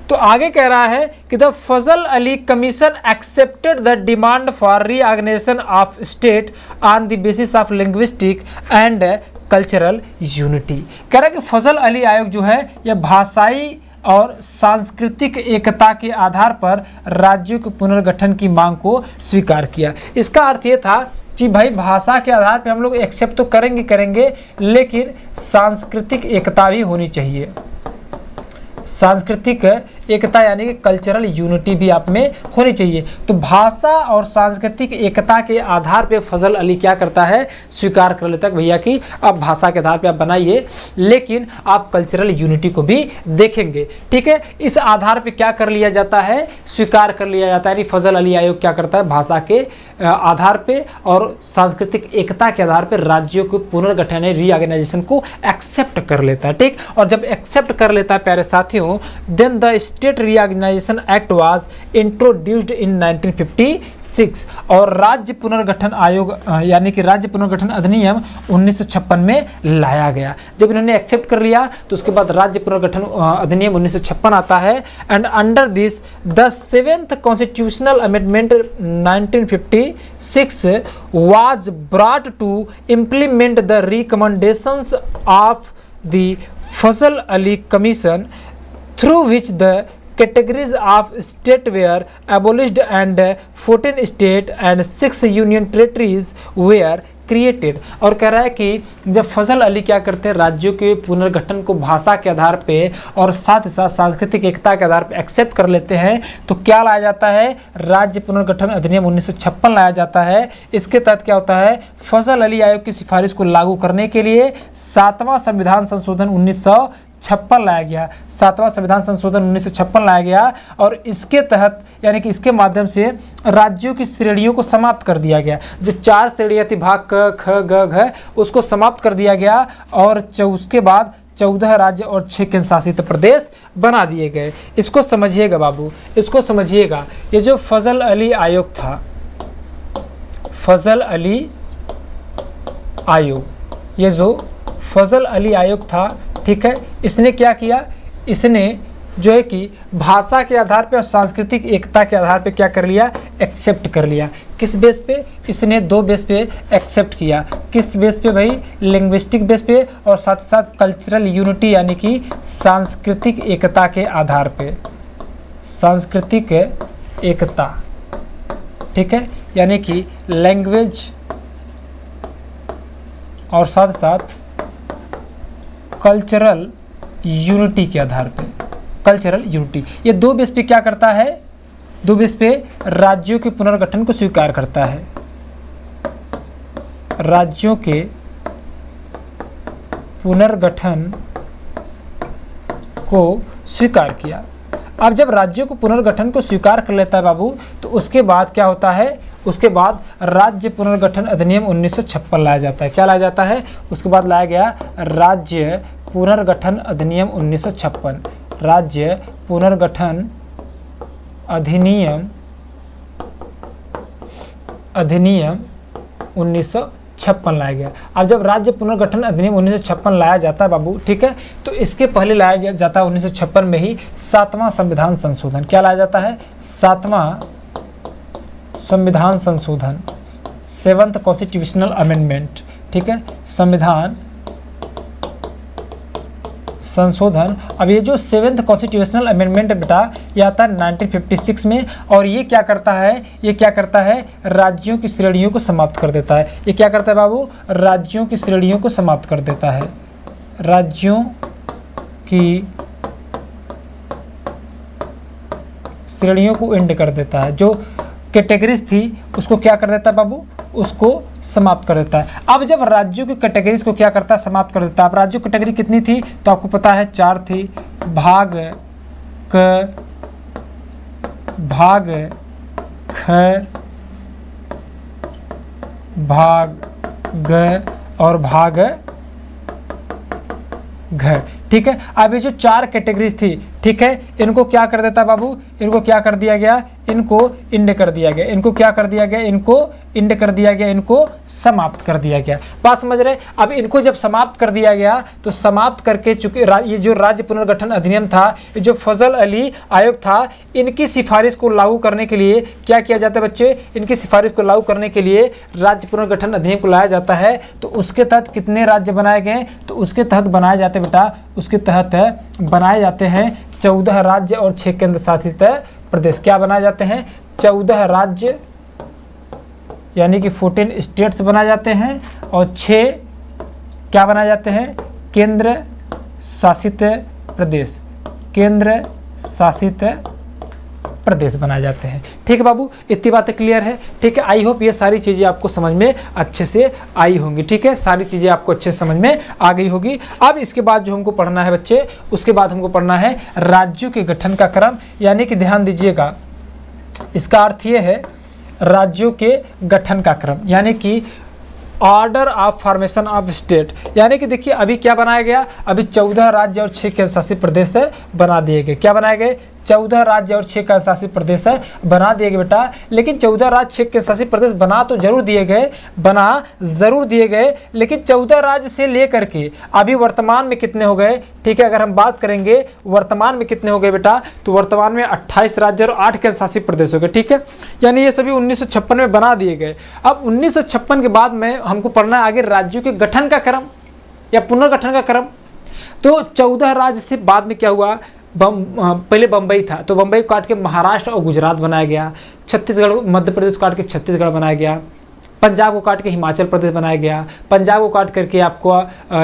तो आगे कह रहा है कि the Fazal Ali commission accepted the demand for reorganisation of state on the basis of linguistic and cultural unity. कह रहा है कि फजल अली आयोग जो है यह भाषाई और सांस्कृतिक एकता के आधार पर राज्यों के पुनर्गठन की मांग को स्वीकार किया। इसका अर्थ ये था कि भाई भाषा के आधार पर हम लोग एक्सेप्ट तो करेंगे, लेकिन सांस्कृतिक एकता भी होनी चाहिए। सांस्कृतिक एकता यानी कि कल्चरल यूनिटी भी आप में होनी चाहिए। तो भाषा और सांस्कृतिक एकता के आधार पे फजल अली क्या करता है, स्वीकार कर लेता है भैया कि आप भाषा के आधार पे आप बनाइए, लेकिन आप कल्चरल यूनिटी को भी देखेंगे। ठीक है, इस आधार पे क्या कर लिया जाता है, स्वीकार कर लिया जाता है। फजल अली आयोग क्या करता है, भाषा के आधार पे और सांस्कृतिक एकता के आधार पर राज्यों को पुनर्गठन रीऑर्गेनाइजेशन को एक्सेप्ट कर लेता है। ठीक, और जब एक्सेप्ट कर लेता है प्यारे साथियों, then the state reorganisation act was introduced in 1956 और राज्य पुनर्गठन आयोग यानी कि राज्य पुनर्गठन अधिनियम 1956 में लाया गया। जब इन्होंने एक्सेप्ट कर लिया तो उसके बाद राज्य पुनर्गठन अधिनियम 1956 आता है। And under this the 7th constitutional amendment 1956 was brought to implement the recommendations of the Fazal Ali Commission, through which the categories of state were abolished and 14 state and 6 union territories were created. और कह रहा है कि जब फजल अली क्या करते हैं, राज्यों के पुनर्गठन को भाषा के आधार पे और साथ ही साथ सांस्कृतिक एकता के आधार पे एक्सेप्ट कर लेते हैं, तो क्या लाया जाता है, राज्य पुनर्गठन अधिनियम 1956 लाया जाता है। इसके तहत क्या होता है, फजल अली आयोग की सिफारिश को लागू करने के लिए 7वां संविधान संशोधन 1956 लाया गया। 7वां संविधान संशोधन 1956 लाया गया और इसके तहत यानी कि इसके माध्यम से राज्यों की श्रेणियों को समाप्त कर दिया गया। जो 4 श्रेणियाँ थी, भाग क, ख, ग, घ, उसको समाप्त कर दिया गया और उसके बाद 14 राज्य और 6 केंद्र शासित प्रदेश बना दिए गए। इसको समझिएगा बाबू, इसको समझिएगा। ये जो फजल अली आयोग था, फजल अली आयोग, ये जो फजल अली आयोग था, ठीक है, इसने क्या किया, इसने जो है कि भाषा के आधार पे और सांस्कृतिक एकता के आधार पे क्या कर लिया, एक्सेप्ट कर लिया। किस बेस पे, इसने 2 बेस पे एक्सेप्ट किया। किस बेस पे भाई, लिंग्विस्टिक बेस पे और साथ साथ कल्चरल यूनिटी यानी कि सांस्कृतिक एकता के आधार पे, सांस्कृतिक एकता, ठीक है, यानी कि लैंग्वेज और साथ साथ कल्चरल यूनिटी के आधार पे, कल्चरल यूनिटी, ये 2 बेस पे क्या करता है, 2 बेस पे राज्यों के पुनर्गठन को स्वीकार करता है। राज्यों के पुनर्गठन को स्वीकार किया। अब जब राज्यों को पुनर्गठन को स्वीकार कर लेता है बाबू, तो उसके बाद क्या होता है, उसके बाद राज्य पुनर्गठन अधिनियम 1956 लाया जाता है। क्या लाया जाता है, उसके बाद लाया गया राज्य पुनर्गठन अधिनियम 1956, राज्य पुनर्गठन अधिनियम 1956 लाया गया। अब जब राज्य पुनर्गठन अधिनियम 1956 लाया जाता है बाबू, ठीक है, तो इसके पहले लाया गया जाता है 1956 में ही 7वां संविधान संशोधन। क्या लाया जाता है, 7वां संविधान संशोधन, 7th कॉन्स्टिट्यूशनल अमेंडमेंट, ठीक है, संविधान संशोधन। अब ये जो 7th कॉन्स्टिट्यूशनल अमेंडमेंट बेटा, ये आता है 1956 में और ये क्या करता है, ये क्या करता है, राज्यों की श्रेणियों को समाप्त कर देता है। ये क्या करता है बाबू, राज्यों की श्रेणियों को समाप्त कर देता है, राज्यों की श्रेणियों को एंड कर देता है। जो कैटेगरीज थी उसको क्या कर देता है बाबू, उसको समाप्त कर देता है। अब जब राज्यों की कैटेगरीज को क्या करता है, समाप्त कर देता है। अब राज्यों की कैटेगरी कितनी थी तो आपको पता है 4 थी, भाग क, भाग ख, भाग ग और भाग घ। ठीक है, अब ये जो 4 कैटेगरीज थी, ठीक है, इनको क्या कर देता बाबू, इनको क्या कर दिया गया, इनको इंड कर दिया गया, इनको क्या कर दिया गया, इनको इंड कर दिया गया, इनको समाप्त कर दिया गया। बात समझ रहे। अब इनको जब समाप्त कर दिया गया तो समाप्त करके चूंकि ये जो राज्य पुनर्गठन अधिनियम था, ये जो फजल अली आयोग था, इनकी सिफारिश को लागू करने के लिए क्या किया जाता है बच्चे, इनकी सिफारिश को लागू करने के लिए राज्य पुनर्गठन अधिनियम को लाया जाता है। तो उसके तहत कितने राज्य बनाए गए, तो उसके तहत बनाए जाते बेटा, उसके तहत बनाए जाते हैं 14 राज्य और 6 केंद्र शासित प्रदेश। क्या बनाए जाते हैं, 14 राज्य यानी कि 14 स्टेट्स बनाए जाते हैं और 6 क्या बनाए जाते हैं, केंद्र शासित प्रदेश, केंद्र शासित प्रदेश बनाए जाते हैं। ठीक है बाबू, इतनी बातें क्लियर है। ठीक है, आई होप ये सारी चीज़ें आपको समझ में अच्छे से आई होंगी। ठीक है, सारी चीज़ें आपको अच्छे से समझ में आ गई होगी। अब इसके बाद जो हमको पढ़ना है बच्चे, उसके बाद हमको पढ़ना है राज्यों के गठन का क्रम, यानी कि ध्यान दीजिएगा, इसका अर्थ ये है राज्यों के गठन का क्रम, यानी कि order of formation of state. यानी कि देखिए अभी क्या बनाया गया, अभी 14 राज्य और 6 केंद्र शासित प्रदेश बना दिए गए। क्या बनाए गए, 14 राज्य और 6 केंद्र शासित प्रदेश बना दिए गए बेटा। लेकिन 14 राज्य 6 केंद्र शासित प्रदेश बना तो जरूर दिए गए, बना जरूर दिए गए, लेकिन 14 राज्य से लेकर के अभी वर्तमान में कितने हो गए। ठीक है, अगर हम बात करेंगे वर्तमान में कितने हो गए बेटा, तो वर्तमान में 28 राज्य और 8 केंद्र शासित प्रदेश हो गए। ठीक है, यानी ये सभी 1956 में बना दिए गए। अब 1956 के बाद में हमको पढ़ना है आगे राज्यों के गठन का क्रम या पुनर्गठन का क्रम। तो 14 राज्य से बाद में क्या हुआ, पहले बम्बई था, तो बम्बई को काट के महाराष्ट्र और गुजरात बनाया गया, छत्तीसगढ़ मध्य प्रदेश को काट के छत्तीसगढ़ बनाया गया, पंजाब को काट के हिमाचल प्रदेश बनाया गया, पंजाब को काट करके आपको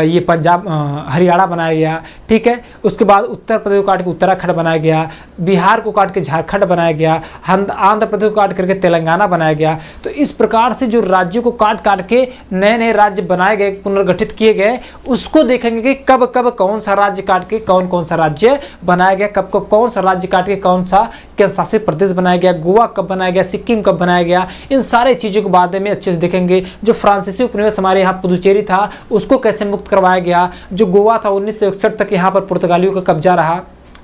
ये पंजाब हरियाणा बनाया गया। ठीक है, उसके बाद उत्तर प्रदेश को काट के उत्तराखंड बनाया गया, बिहार को काट के झारखंड बनाया गया, आंध्र प्रदेश को काट करके तेलंगाना बनाया गया। तो इस प्रकार से जो राज्यों को काट काट के नए नए राज्य बनाए गए, पुनर्गठित किए गए, उसको देखेंगे कि कब कब कौन सा राज्य काट के कौन सा राज्य बनाया गया, कब कब कौन सा राज्य काट के कौन सा केंद्र शासित प्रदेश बनाया गया, गोवा कब बनाया गया, सिक्किम कब बनाया गया। इन सारे चीज़ों के बारे में अच्छे से देखेंगे। जो फ्रांसीसी उपनिवेश हमारे यहाँ पुदुचेरी था, उसको कैसे मुक्त करवाया गया। जो गोवा था 1961 तक यहाँ पर पुर्तगालियों का कब्जा रहा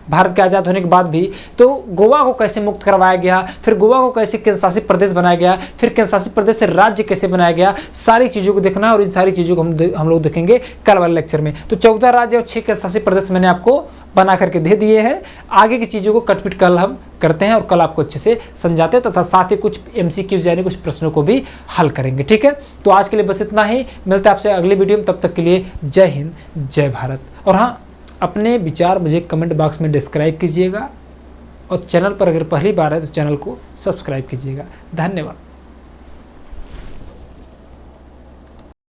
भारत के आज़ाद होने के बाद भी, तो गोवा को कैसे मुक्त करवाया गया, फिर गोवा को कैसे केंद्र शासित प्रदेश बनाया गया, फिर केंद्र शासित प्रदेश से राज्य कैसे बनाया गया। सारी चीज़ों को देखना है और इन सारी चीज़ों को हम लोग देखेंगे कल वाले लेक्चर में। तो 14 राज्य और 6 केंद्र शासित प्रदेश मैंने आपको बना करके दे दिए हैं। आगे की चीज़ों को कटपिट कल हम करते हैं और कल आपको अच्छे से समझाते हैं तथा साथ ही कुछ MCQs यानी कुछ प्रश्नों को भी हल करेंगे। ठीक है, तो आज के लिए बस इतना ही। मिलता है आपसे अगले वीडियो में, तब तक के लिए जय हिंद जय भारत। और हाँ, अपने विचार मुझे कमेंट बॉक्स में डिस्क्राइब कीजिएगा और चैनल पर अगर पहली बार है तो चैनल को सब्सक्राइब कीजिएगा। धन्यवाद।